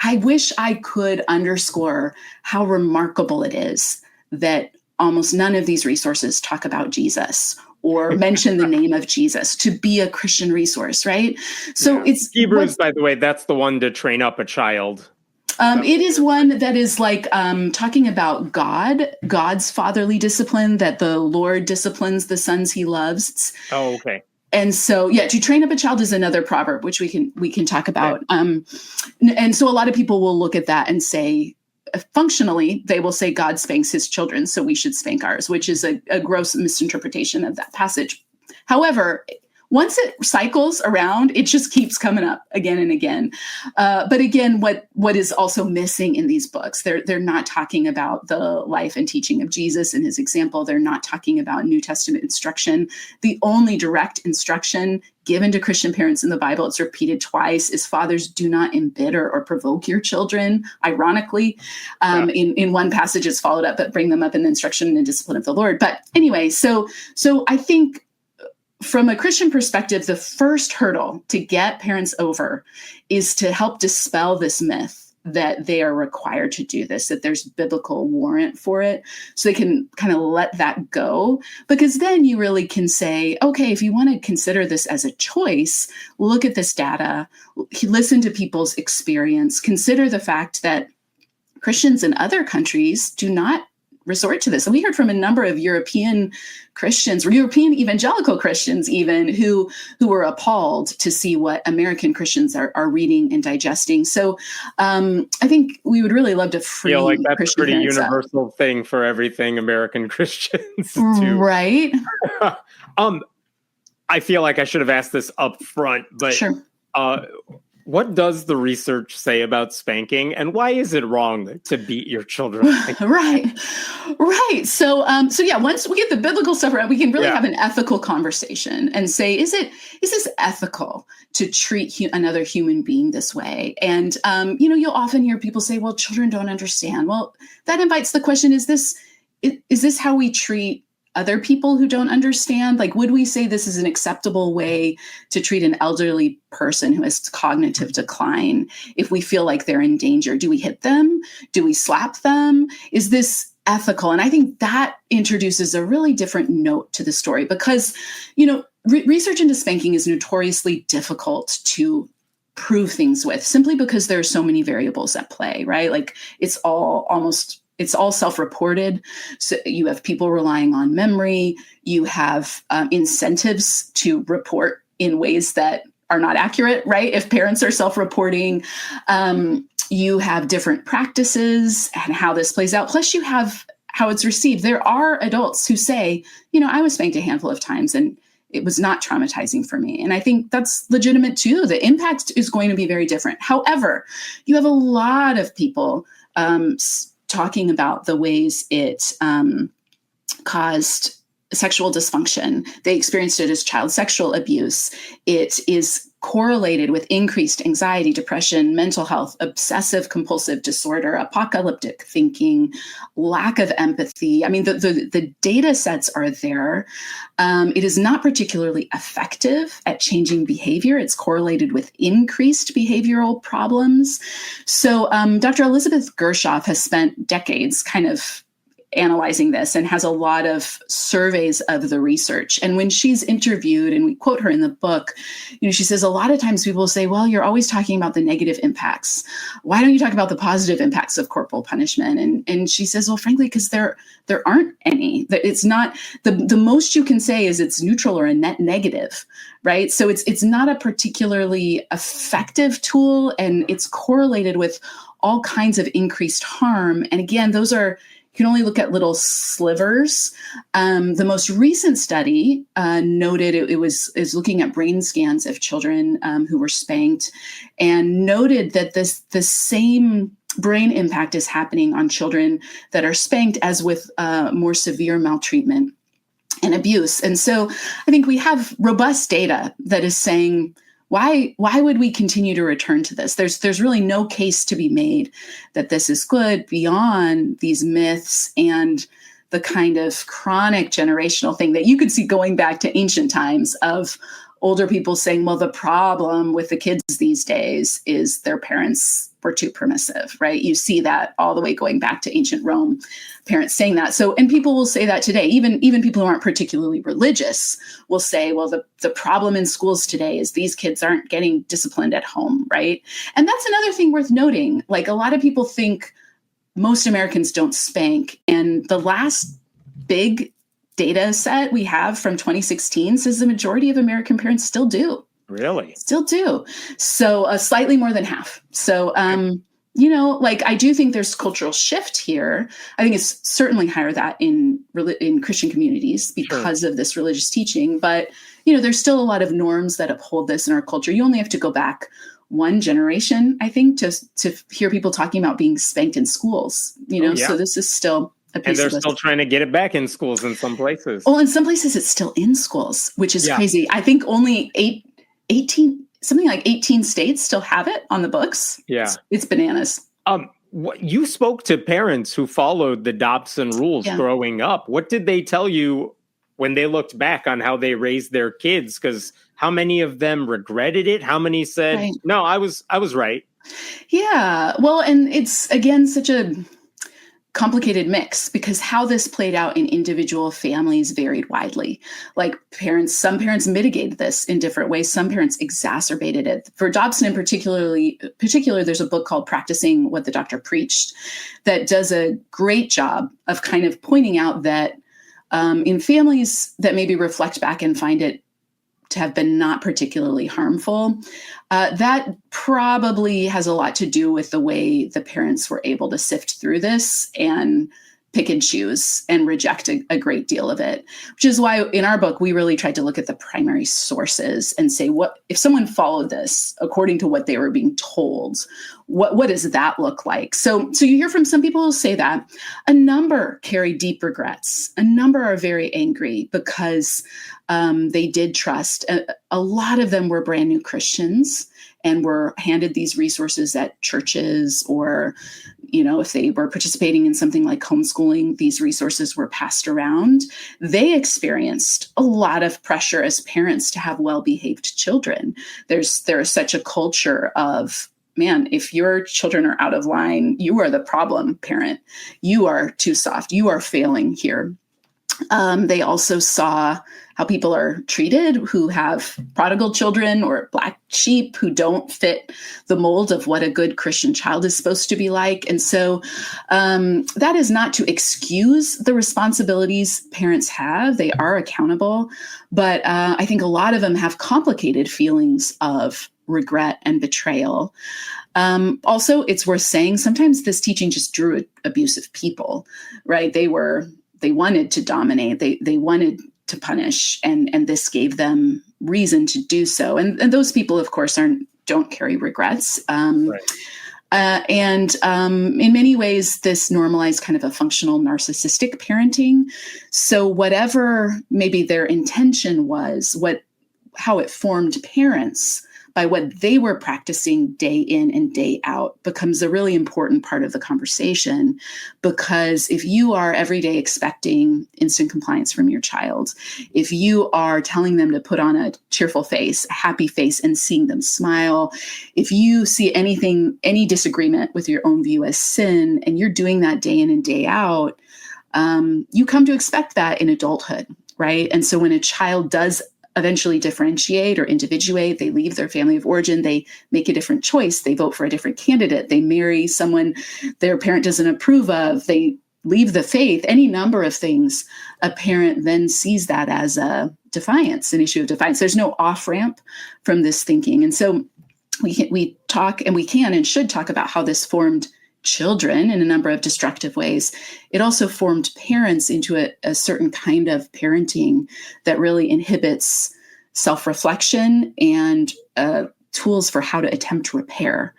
I wish I could underscore how remarkable it is that almost none of these resources talk about Jesus or mention the name of Jesus to be a Christian resource, right? So it's Hebrews, by the way, that's the one to train up a child. It is one that is like talking about God's fatherly discipline, that the Lord disciplines the sons he loves. Oh, okay. And so, to train up a child is another proverb, which we can talk about. Right. And so a lot of people will look at that and say, functionally, they will say God spanks his children, so we should spank ours, which is a gross misinterpretation of that passage. However, once it cycles around, it just keeps coming up again and again. But again, what is also missing in these books, they're not talking about the life and teaching of Jesus and his example. They're not talking about New Testament instruction. The only direct instruction given to Christian parents in the Bible, it's repeated twice, is fathers, do not embitter or provoke your children. Ironically, in one passage it's followed up, but bring them up in the instruction and discipline of the Lord. But anyway, so I think, from a Christian perspective, the first hurdle to get parents over is to help dispel this myth that they are required to do this, that there's biblical warrant for it, so they can kind of let that go. Because then you really can say, okay, if you want to consider this as a choice, look at this data, listen to people's experience, consider the fact that Christians in other countries do not resort to this. And we heard from a number of European Christians, or European evangelical Christians even, who were appalled to see what American Christians are reading and digesting. So I think we would really love to free like that's Christian a pretty parents up. universal thing for everything American Christians do. Right. I feel like I should have asked this up front, but Sure. What does the research say about spanking, and why is it wrong to beat your children? Right. So yeah, once we get the biblical stuff right, we can really have an ethical conversation and say, is this ethical to treat another human being this way? And you'll often hear people say, well, children don't understand. Well, that invites the question: is this how we treat other people who don't understand? Like, would we say this is an acceptable way to treat an elderly person who has cognitive decline if we feel like they're in danger? Do we hit them? Do we slap them? Is this ethical? And I think that introduces a really different note to the story, because, research into spanking is notoriously difficult to prove things with, simply because there are so many variables at play, right? Like, it's all self-reported. So you have people relying on memory. You have incentives to report in ways that are not accurate, right? If parents are self-reporting, you have different practices and how this plays out. Plus you have how it's received. There are adults who say, I was spanked a handful of times and it was not traumatizing for me. And I think that's legitimate too. The impact is going to be very different. However, you have a lot of people talking about the ways it caused sexual dysfunction. They experienced it as child sexual abuse. It is correlated with increased anxiety, depression, mental health, obsessive compulsive disorder, apocalyptic thinking, lack of empathy. I mean, the data sets are there. It is not particularly effective at changing behavior. It's correlated with increased behavioral problems. So Dr. Elizabeth Gershoff has spent decades kind of analyzing this and has a lot of surveys of the research. And when she's interviewed, and we quote her in the book, she says, a lot of times people say, well, you're always talking about the negative impacts. Why don't you talk about the positive impacts of corporal punishment? And she says, well, frankly, because there aren't any. It's not, the most you can say is it's neutral or a net negative, right? So it's not a particularly effective tool, and it's correlated with all kinds of increased harm. And again, you can only look at little slivers. The most recent study noted is looking at brain scans of children who were spanked, and noted that the same brain impact is happening on children that are spanked as with more severe maltreatment and abuse. And so I think we have robust data that is saying, why would we continue to return to this? There's really no case to be made that this is good beyond these myths and the kind of chronic generational thing that you could see going back to ancient times of older people saying, well, the problem with the kids these days is their parents were too permissive, right? You see that all the way going back to ancient Rome, parents saying that. So, and people will say that today, even people who aren't particularly religious will say, well, the problem in schools today is these kids aren't getting disciplined at home, right? And that's another thing worth noting. Like, a lot of people think most Americans don't spank. And the last big data set we have from 2016 says the majority of American parents still do. Really? Still do. So slightly more than half. So, I do think there's cultural shift here. I think it's certainly higher that in Christian communities because of this religious teaching. But, there's still a lot of norms that uphold this in our culture. You only have to go back one generation, I think, to hear people talking about being spanked in schools, so this is still a piece. And they're still trying to get it back in schools in some places. Well, in some places it's still in schools, which is crazy. I think only 18 states still have it on the books. Yeah. It's bananas. You spoke to parents who followed the Dobson rules growing up. What did they tell you when they looked back on how they raised their kids? Because how many of them regretted it? How many said, no, I was right? Yeah. Well, and it's, again, such a complicated mix because how this played out in individual families varied widely. Like some parents mitigated this in different ways. Some parents exacerbated it. For Dobson in particular, there's a book called Practicing What the Doctor Preached that does a great job of kind of pointing out that in families that maybe reflect back and find it to have been not particularly harmful, that probably has a lot to do with the way the parents were able to sift through this and pick and choose and reject a great deal of it, which is why in our book, we really tried to look at the primary sources and say, what if someone followed this according to what they were being told, what does that look like? So you hear from some people who say that a number carry deep regrets. A number are very angry because they did trust. A lot of them were brand new Christians and were handed these resources at churches, or, if they were participating in something like homeschooling, these resources were passed around. They experienced a lot of pressure as parents to have well-behaved children. There is such a culture of, man, if your children are out of line, you are the problem parent. You are too soft. You are failing here. They also saw how people are treated who have prodigal children or black sheep who don't fit the mold of what a good Christian child is supposed to be like. And so that is not to excuse the responsibilities parents have. They are accountable. But I think a lot of them have complicated feelings of regret and betrayal. Also, it's worth saying sometimes this teaching just drew abusive people, right? They wanted to dominate. They wanted to punish, and this gave them reason to do so. And those people, of course, don't carry regrets. Right. And in many ways, this normalized kind of a functional narcissistic parenting. So whatever maybe their intention was, how it formed parents by what they were practicing day in and day out becomes a really important part of the conversation. Because if you are every day expecting instant compliance from your child, if you are telling them to put on a cheerful face, a happy face, and seeing them smile, if you see any disagreement with your own view as sin, and you're doing that day in and day out, you come to expect that in adulthood, right? And so when a child does eventually differentiate or individuate, they leave their family of origin, they make a different choice, they vote for a different candidate, they marry someone their parent doesn't approve of, they leave the faith, any number of things, a parent then sees that as a defiance, an issue of defiance. There's no off-ramp from this thinking. And so we talk, and we can and should talk about how this formed children in a number of destructive ways. It also formed parents into a certain kind of parenting that really inhibits self-reflection and tools for how to attempt repair.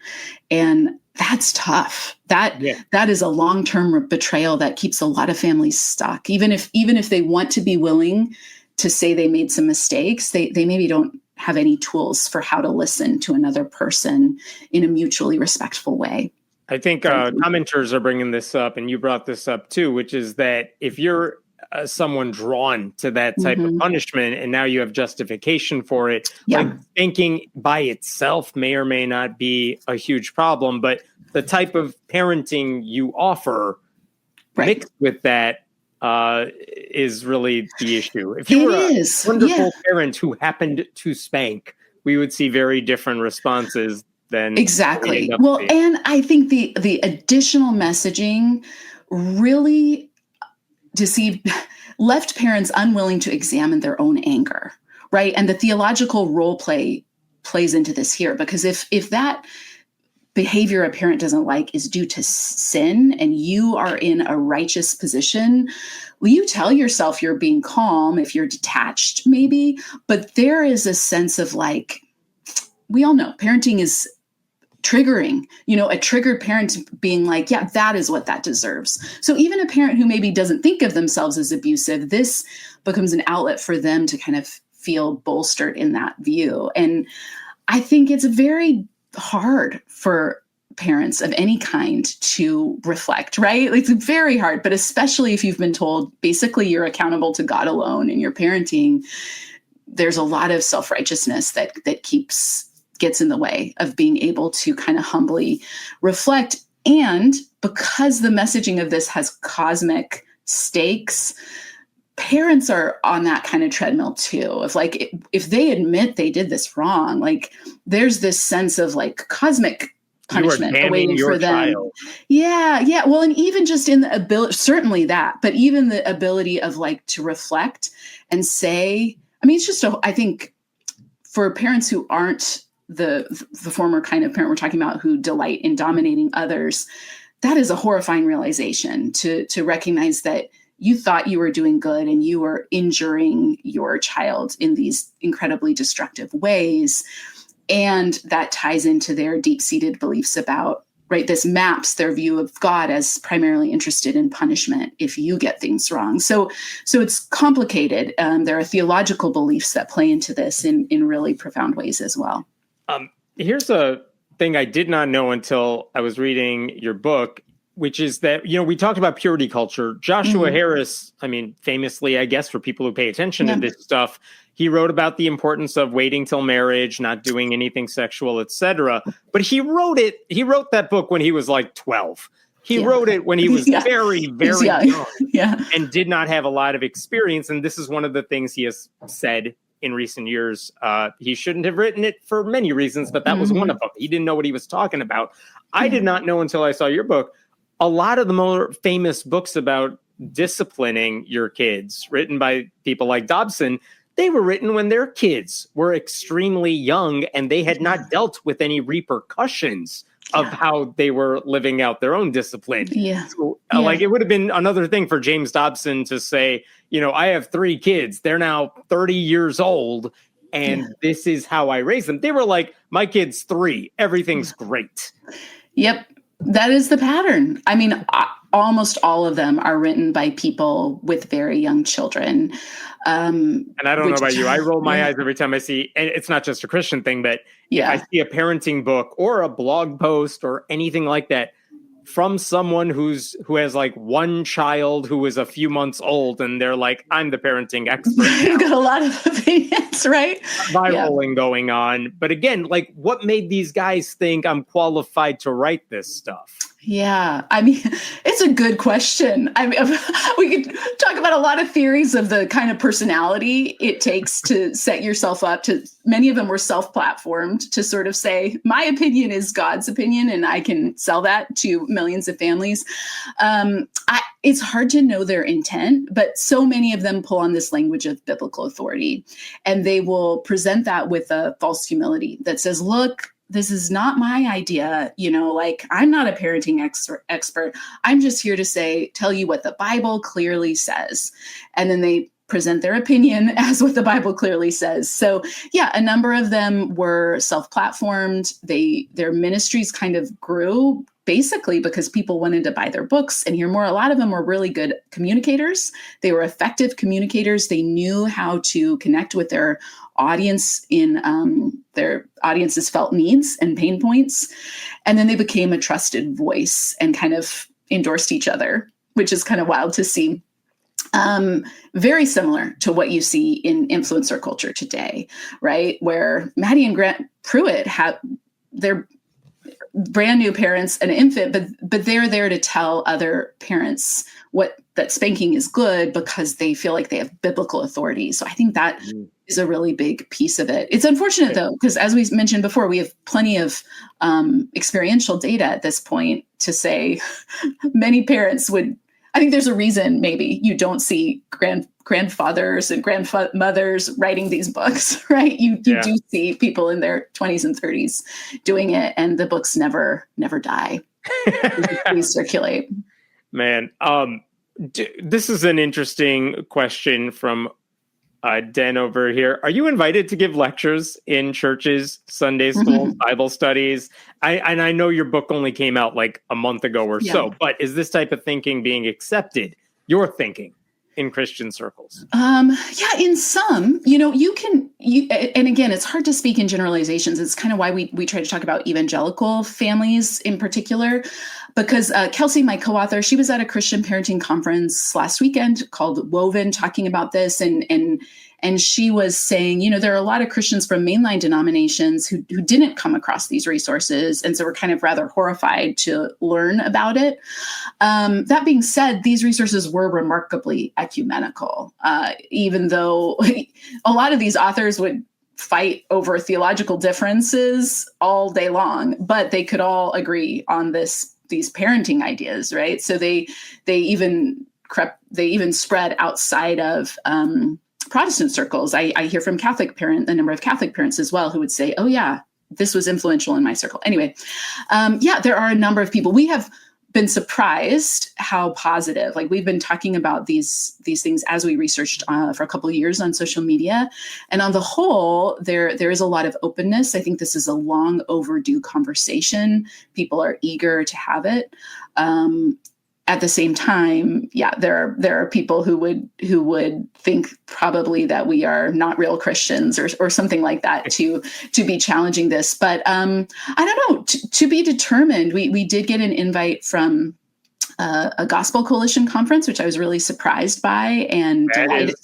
And that's tough. That is a long-term betrayal that keeps a lot of families stuck. Even if they want to be willing to say they made some mistakes, they maybe don't have any tools for how to listen to another person in a mutually respectful way. I think commenters are bringing this up, and you brought this up too, which is that if you're someone drawn to that type of punishment and now you have justification for it, like spanking by itself may or may not be a huge problem, but the type of parenting you offer mixed with that is really the issue. If you were a wonderful parent who happened to spank, we would see very different responses. Exactly. Well, and I think the additional messaging really left parents unwilling to examine their own anger, right? And the theological role plays into this here, because if that behavior a parent doesn't like is due to sin and you are in a righteous position, well, you tell yourself you're being calm if you're detached maybe, but there is a sense of like, we all know parenting is triggering, a triggered parent being like, yeah, that is what that deserves. So even a parent who maybe doesn't think of themselves as abusive, this becomes an outlet for them to kind of feel bolstered in that view. And I think it's very hard for parents of any kind to reflect, right? It's very hard, but especially if you've been told basically you're accountable to God alone in your parenting, there's a lot of self-righteousness that gets in the way of being able to kind of humbly reflect And because the messaging of this has cosmic stakes, parents are on that kind of treadmill too. Of like, if they admit they did this wrong, like there's this sense of like cosmic punishment awaiting for them. Child. Yeah. Well, and even just in the ability, certainly that, but even the ability of like to reflect and say, I mean, it's just, I think for parents who aren't the former kind of parent we're talking about who delight in dominating others, that is a horrifying realization to recognize that you thought you were doing good and you were injuring your child in these incredibly destructive ways. And that ties into their deep-seated beliefs about, right, this maps their view of God as primarily interested in punishment if you get things wrong. So it's complicated. There are theological beliefs that play into this in really profound ways as well. Here's a thing I did not know until I was reading your book, which is that, we talked about purity culture. Joshua Harris, I mean, famously, I guess, for people who pay attention to this stuff, he wrote about the importance of waiting till marriage, not doing anything sexual, etc. But he wrote that book when he was like 12. He wrote it when he was very, very young and did not have a lot of experience. And this is one of the things he has said in recent years. He shouldn't have written it for many reasons, but that was one of them. He didn't know what he was talking about. I did not know until I saw your book. A lot of the more famous books about disciplining your kids, written by people like Dobson, they were written when their kids were extremely young and they had not dealt with any repercussions of how they were living out their own discipline. So, like it would have been another thing for James Dobson to say, I have 3 kids. They're now 30 years old and this is how I raise them. They were like, my kid's 3. Everything's great. Yep. That is the pattern. I mean, almost all of them are written by people with very young children. And I don't know about you. I roll my eyes every time I see, and it's not just a Christian thing, but if I see a parenting book or a blog post or anything like that from someone who has like one child who is a few months old and they're like, I'm the parenting expert. You've got a lot of opinions, right? Rolling going on. But again, like what made these guys think I'm qualified to write this stuff? Yeah, I mean, it's a good question. I mean, we could talk about a lot of theories of the kind of personality it takes to set yourself up to, many of them were self-platformed to sort of say, my opinion is God's opinion, and I can sell that to millions of families. It's hard to know their intent, but so many of them pull on this language of biblical authority, and they will present that with a false humility that says, look, this is not my idea, like I'm not a parenting expert. I'm just here to tell you what the Bible clearly says. And then they present their opinion as what the Bible clearly says. So a number of them were self-platformed. Their ministries kind of grew basically because people wanted to buy their books and hear more. A lot of them were really good communicators. They were effective communicators. They knew how to connect with their audience in their audience's felt needs and pain points. And then they became a trusted voice and kind of endorsed each other, which is kind of wild to see. Very similar to what you see in influencer culture today, right? Where Maddie and Grant Pruitt have their brand new parents, an infant, but they're there to tell other parents that spanking is good because they feel like they have biblical authority. So I think that is a really big piece of it. It's unfortunate though, because as we mentioned before, we have plenty of experiential data at this point to say many parents would, I think there's a reason maybe you don't see grandfathers and grandmothers writing these books, right? You do see people in their 20s and 30s doing it, and the books never die. Please circulate. Man, this is an interesting question from Den over here. Are you invited to give lectures in churches, Sunday schools, Bible studies? I know your book only came out like a month ago or so, but is this type of thinking being accepted? Your thinking in Christian circles? In some, you and again, it's hard to speak in generalizations. It's kind of why we try to talk about evangelical families in particular, because Kelsey, my co-author, she was at a Christian parenting conference last weekend called Woven, talking about this, and she was saying, there are a lot of Christians from mainline denominations who didn't come across these resources, and so we're kind of rather horrified to learn about it. That being said, these resources were remarkably ecumenical, even though a lot of these authors would fight over theological differences all day long, but they could all agree on these parenting ideas, right? So they even spread outside of Protestant circles. I hear from a number of Catholic parents as well, who would say, "Oh yeah, this was influential in my circle." Anyway, there are a number of people. We have been surprised how positive. Like, we've been talking about these things as we researched for a couple of years on social media, and on the whole, there is a lot of openness. I think this is a long overdue conversation. People are eager to have it. At the same time, there are people who would think probably that we are not real Christians or something like that to be challenging this. But I don't know, to be determined. We did get an invite from a Gospel Coalition conference, which I was really surprised by and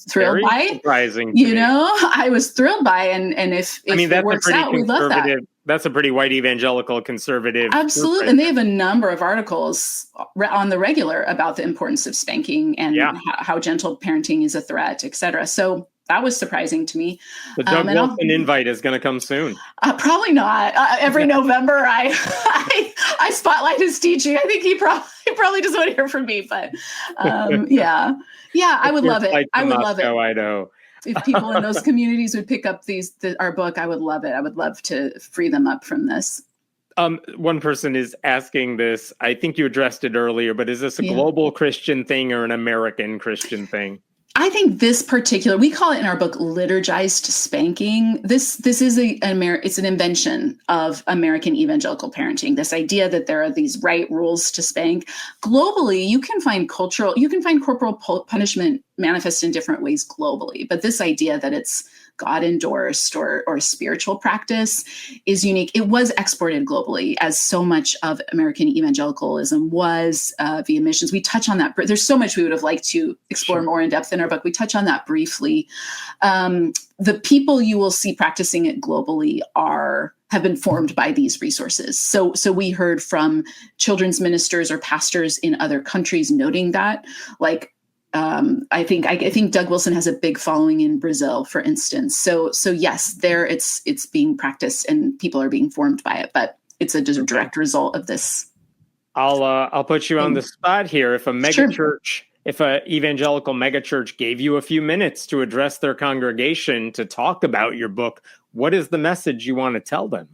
thrilled by. Surprising, I was thrilled by, and if it works out, we love that. That's a pretty white evangelical conservative. Absolutely. And they have a number of articles on the regular about the importance of spanking and how gentle parenting is a threat, et cetera. So that was surprising to me. The Doug Wilson invite is going to come soon. Probably not. Every November, I spotlight his teaching. I think he probably doesn't want to hear from me, but I would love it. I would love it. Idaho. If people in those communities would pick up our book, I would love it. I would love to free them up from this. One person is asking this. I think you addressed it earlier, but is this a global Christian thing or an American Christian thing? I think this particular, we call it in our book liturgized spanking. This is it's an invention of American evangelical parenting. This idea that there are these right rules to spank. Globally, you can find corporal punishment manifest in different ways globally, but this idea that it's God endorsed or spiritual practice is unique. It was exported globally, as so much of American evangelicalism was via missions. We touch on that. There's so much we would have liked to explore more in depth in our book. We touch on that briefly. The people you will see practicing it globally have been formed by these resources. So we heard from children's ministers or pastors in other countries noting that, like, I think Doug Wilson has a big following in Brazil, for instance. So yes, there it's being practiced and people are being formed by it, but it's a direct result of this. I'll put you on the spot here. If a megachurch, if a evangelical megachurch gave you a few minutes to address their congregation to talk about your book, what is the message you want to tell them?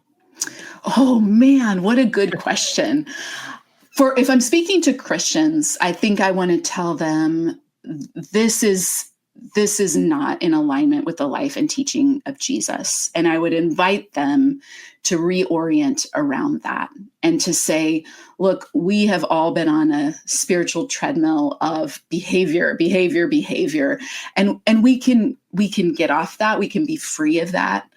Oh man, what a good question. If I'm speaking to Christians, I think I want to tell them this is not in alignment with the life and teaching of Jesus. And I would invite them to reorient around that and to say, look, we have all been on a spiritual treadmill of behavior. And we can get off that. We can be free of that.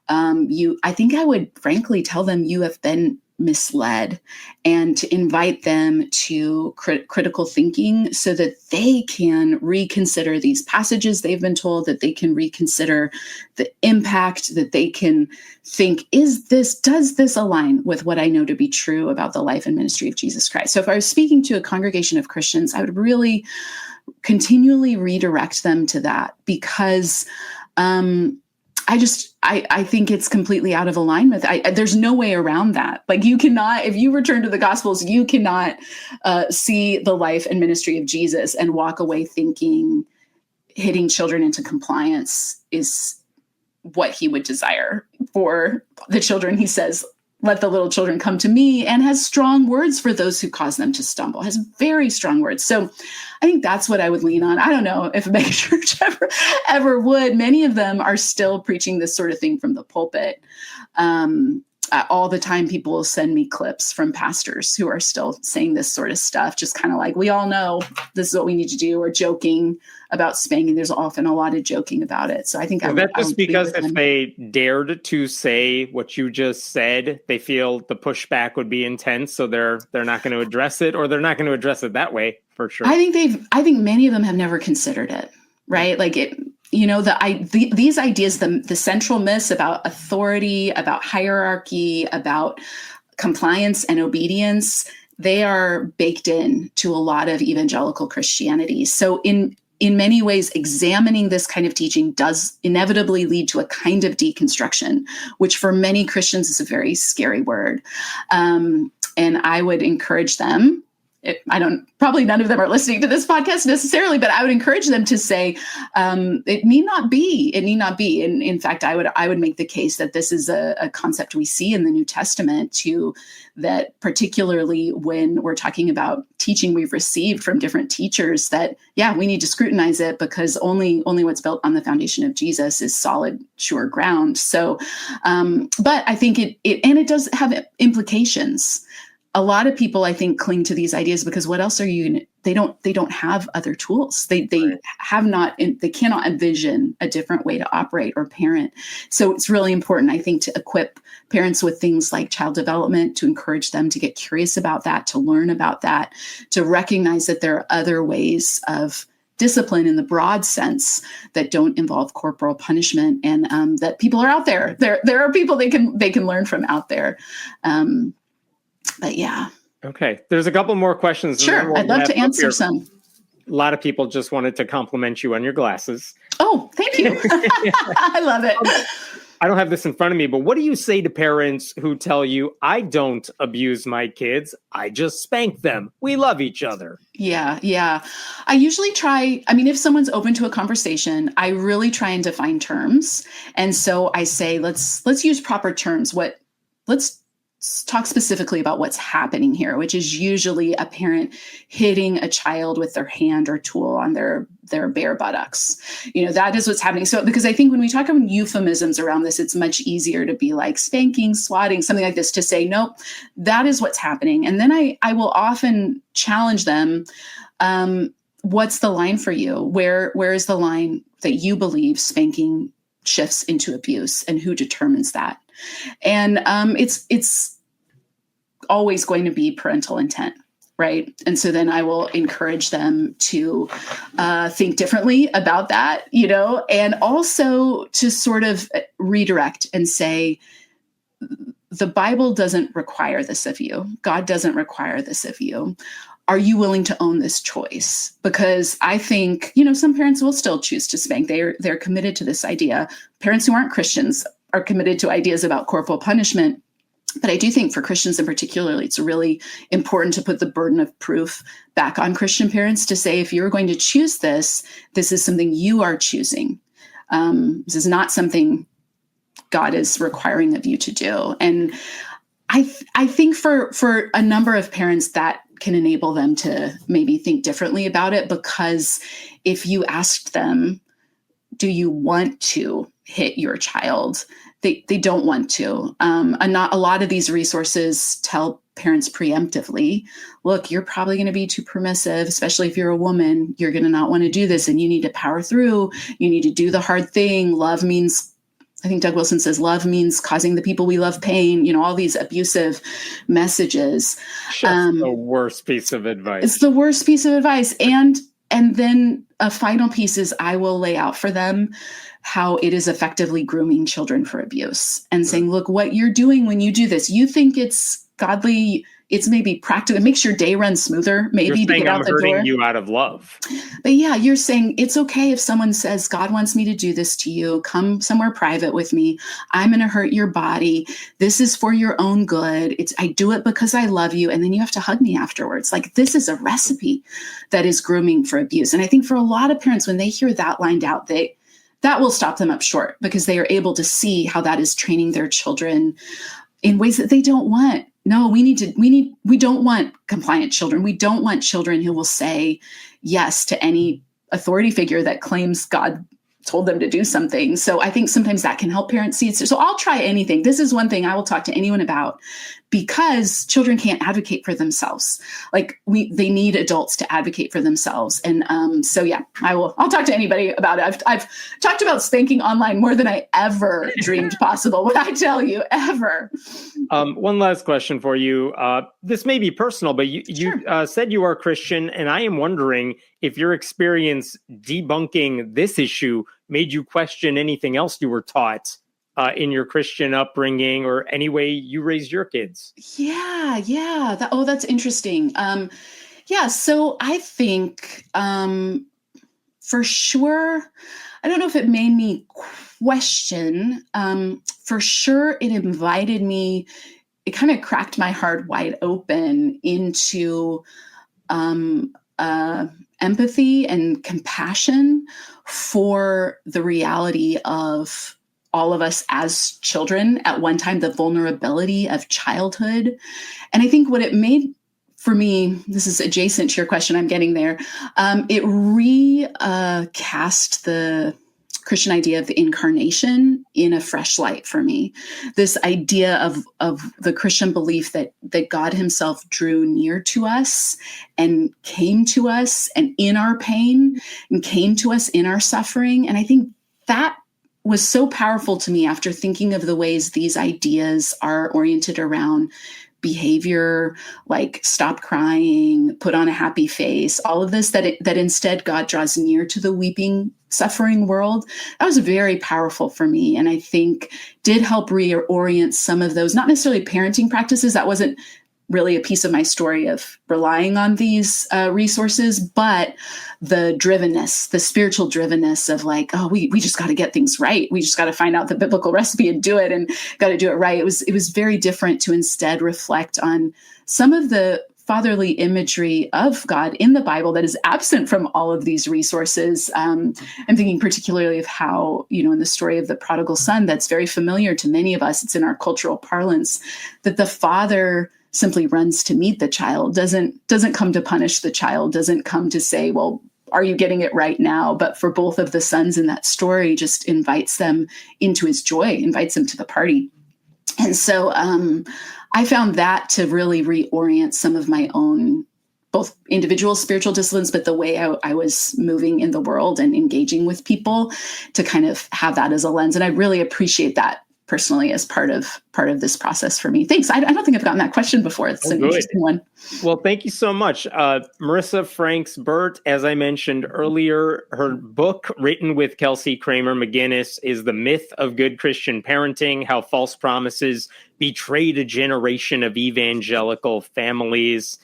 I think I would frankly tell them you have been misled, and to invite them to critical thinking so that they can reconsider these passages they've been told, that they can reconsider the impact, that they can think, does this align with what I know to be true about the life and ministry of Jesus Christ? So if I was speaking to a congregation of Christians, I would really continually redirect them to that, because I think it's completely out of alignment. There's no way around that. Like, you cannot, if you return to the Gospels, you cannot see the life and ministry of Jesus and walk away thinking hitting children into compliance is what he would desire for the children. He says, let the little children come to me, and has strong words for those who cause them to stumble, has very strong words. So I think that's what I would lean on. I don't know if a megachurch ever would. Many of them are still preaching this sort of thing from the pulpit. all the time people will send me clips from pastors who are still saying this sort of stuff, just kind of like, we all know this is what we need to do, or joking about spanking. There's often a lot of joking about it. So I think is that just because if they dared to say what you just said, they feel the pushback would be intense, so they're not going to address it, or they're not going to address it that way for sure? I think many of them have never considered it, right? Like it, these ideas, the central myths about authority, about hierarchy, about compliance and obedience, they are baked in to a lot of evangelical Christianity. So in many ways, examining this kind of teaching does inevitably lead to a kind of deconstruction, which for many Christians is a very scary word. And I would encourage them, probably none of them are listening to this podcast necessarily, but I would encourage them to say, it need not be. And in fact, I would make the case that this is a concept we see in the New Testament too, that particularly when we're talking about teaching we've received from different teachers, that, yeah, we need to scrutinize it because only what's built on the foundation of Jesus is solid, sure ground. So, but I think it does have implications. A lot of people, I think, cling to these ideas because what else are you? They don't have other tools. They cannot envision a different way to operate or parent. So it's really important, I think, to equip parents with things like child development, to encourage them to get curious about that, to learn about that, to recognize that there are other ways of discipline in the broad sense that don't involve corporal punishment, and that people are out there. There are people they can learn from out there. But yeah. Okay. There's a couple more questions. Sure. I'd love to answer some. A lot of people just wanted to compliment you on your glasses. Oh, thank you. I love it. I don't have this in front of me, but what do you say to parents who tell you, I don't abuse my kids, I just spank them. We love each other. Yeah. I usually try, if someone's open to a conversation, I really try and define terms. And so I say, let's use proper terms. Let's talk specifically about what's happening here, which is usually a parent hitting a child with their hand or tool on their bare buttocks. That is what's happening. So, because I think when we talk about euphemisms around this, it's much easier to be like spanking, swatting, something like this, to say, nope, that is what's happening. And then I will often challenge them. What's the line for you? Where is the line that you believe spanking shifts into abuse, and who determines that? And it's always going to be parental intent, right? And so then I will encourage them to think differently about that, and also to sort of redirect and say, the Bible doesn't require this of you. God doesn't require this of you. Are you willing to own this choice? Because I think, some parents will still choose to spank. They're committed to this idea. Parents who aren't Christians are committed to ideas about corporal punishment. But I do think for Christians in particular, it's really important to put the burden of proof back on Christian parents to say, if you're going to choose this is something you are choosing. This is not something God is requiring of you to do. And I think for a number of parents that can enable them to maybe think differently about it, because if you asked them, do you want to hit your child? They don't want to. And not a lot of these resources tell parents preemptively, look, you're probably going to be too permissive, especially if you're a woman. You're going to not want to do this, and you need to power through. You need to do the hard thing. Love means, I think Doug Wilson says, love means causing the people we love pain, all these abusive messages. That's the worst piece of advice. It's the worst piece of advice. And then a final piece is I will lay out for them how it is effectively grooming children for abuse and saying, look, what you're doing when you do this, you think it's godly, it's maybe practical, it makes your day run smoother, maybe to get out the door. I'm hurting you out of love. But yeah, you're saying it's okay if someone says, God wants me to do this to you, come somewhere private with me. I'm going to hurt your body. This is for your own good. I do it because I love you. And then you have to hug me afterwards. Like, this is a recipe that is grooming for abuse. And I think for a lot of parents, when they hear that lined out, that will stop them up short, because they are able to see how that is training their children in ways that they don't want. No, we don't want compliant children. We don't want children who will say yes to any authority figure that claims God told them to do something. So I think sometimes that can help parents see it. So I'll try anything. This is one thing I will talk to anyone about, because children can't advocate for themselves. Like they need adults to advocate for themselves. And so yeah, I'll talk to anybody about it. I've talked about spanking online more than I ever dreamed possible. What I tell you, ever. One last question for you. This may be personal, but you Sure. said you are Christian, and I am wondering if your experience debunking this issue made you question anything else you were taught in your Christian upbringing or any way you raised your kids. Yeah. That's interesting. So I think for sure, I don't know if it made me question. For sure, it invited me, it kind of cracked my heart wide open into empathy and compassion for the reality of all of us as children at one time, the vulnerability of childhood. And I think what it made for me, this is adjacent to your question, I'm getting there, it recast the Christian idea of the incarnation in a fresh light for me. This idea of the Christian belief that God himself drew near to us and came to us and in our pain and came to us in our suffering. And I think that was so powerful to me after thinking of the ways these ideas are oriented around behavior, like stop crying, put on a happy face, all of this, that instead God draws near to the weeping, suffering world. That was very powerful for me. And I think did help reorient some of those, not necessarily parenting practices. That wasn't really a piece of my story of relying on these resources, but the drivenness, the spiritual drivenness of like, oh, we just got to get things right. We just got to find out the biblical recipe and do it, and got to do it right. It was very different to instead reflect on some of the fatherly imagery of God in the Bible that is absent from all of these resources. I'm thinking particularly of how, in the story of the prodigal son, that's very familiar to many of us. It's in our cultural parlance that the father simply runs to meet the child, doesn't come to punish the child, doesn't come to say, well, are you getting it right now? But for both of the sons in that story, just invites them into his joy, invites them to the party. And so I found that to really reorient some of my own, both individual spiritual disciplines, but the way I was moving in the world and engaging with people, to kind of have that as a lens. And I really appreciate that personally as part of this process for me. Thanks. I don't think I've gotten that question before. It's an interesting one. Well, thank you so much. Marissa Franks Burt, as I mentioned earlier, her book written with Kelsey Kramer McGinnis is The Myth of Good Christian Parenting: How False Promises Betrayed a Generation of Evangelical Families.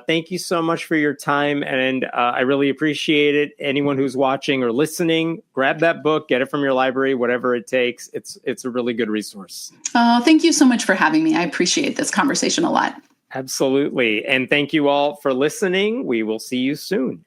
Thank you so much for your time, and I really appreciate it. Anyone who's watching or listening, grab that book, get it from your library, whatever it takes. It's a really good resource. Thank you so much for having me. I appreciate this conversation a lot. Absolutely. And thank you all for listening. We will see you soon.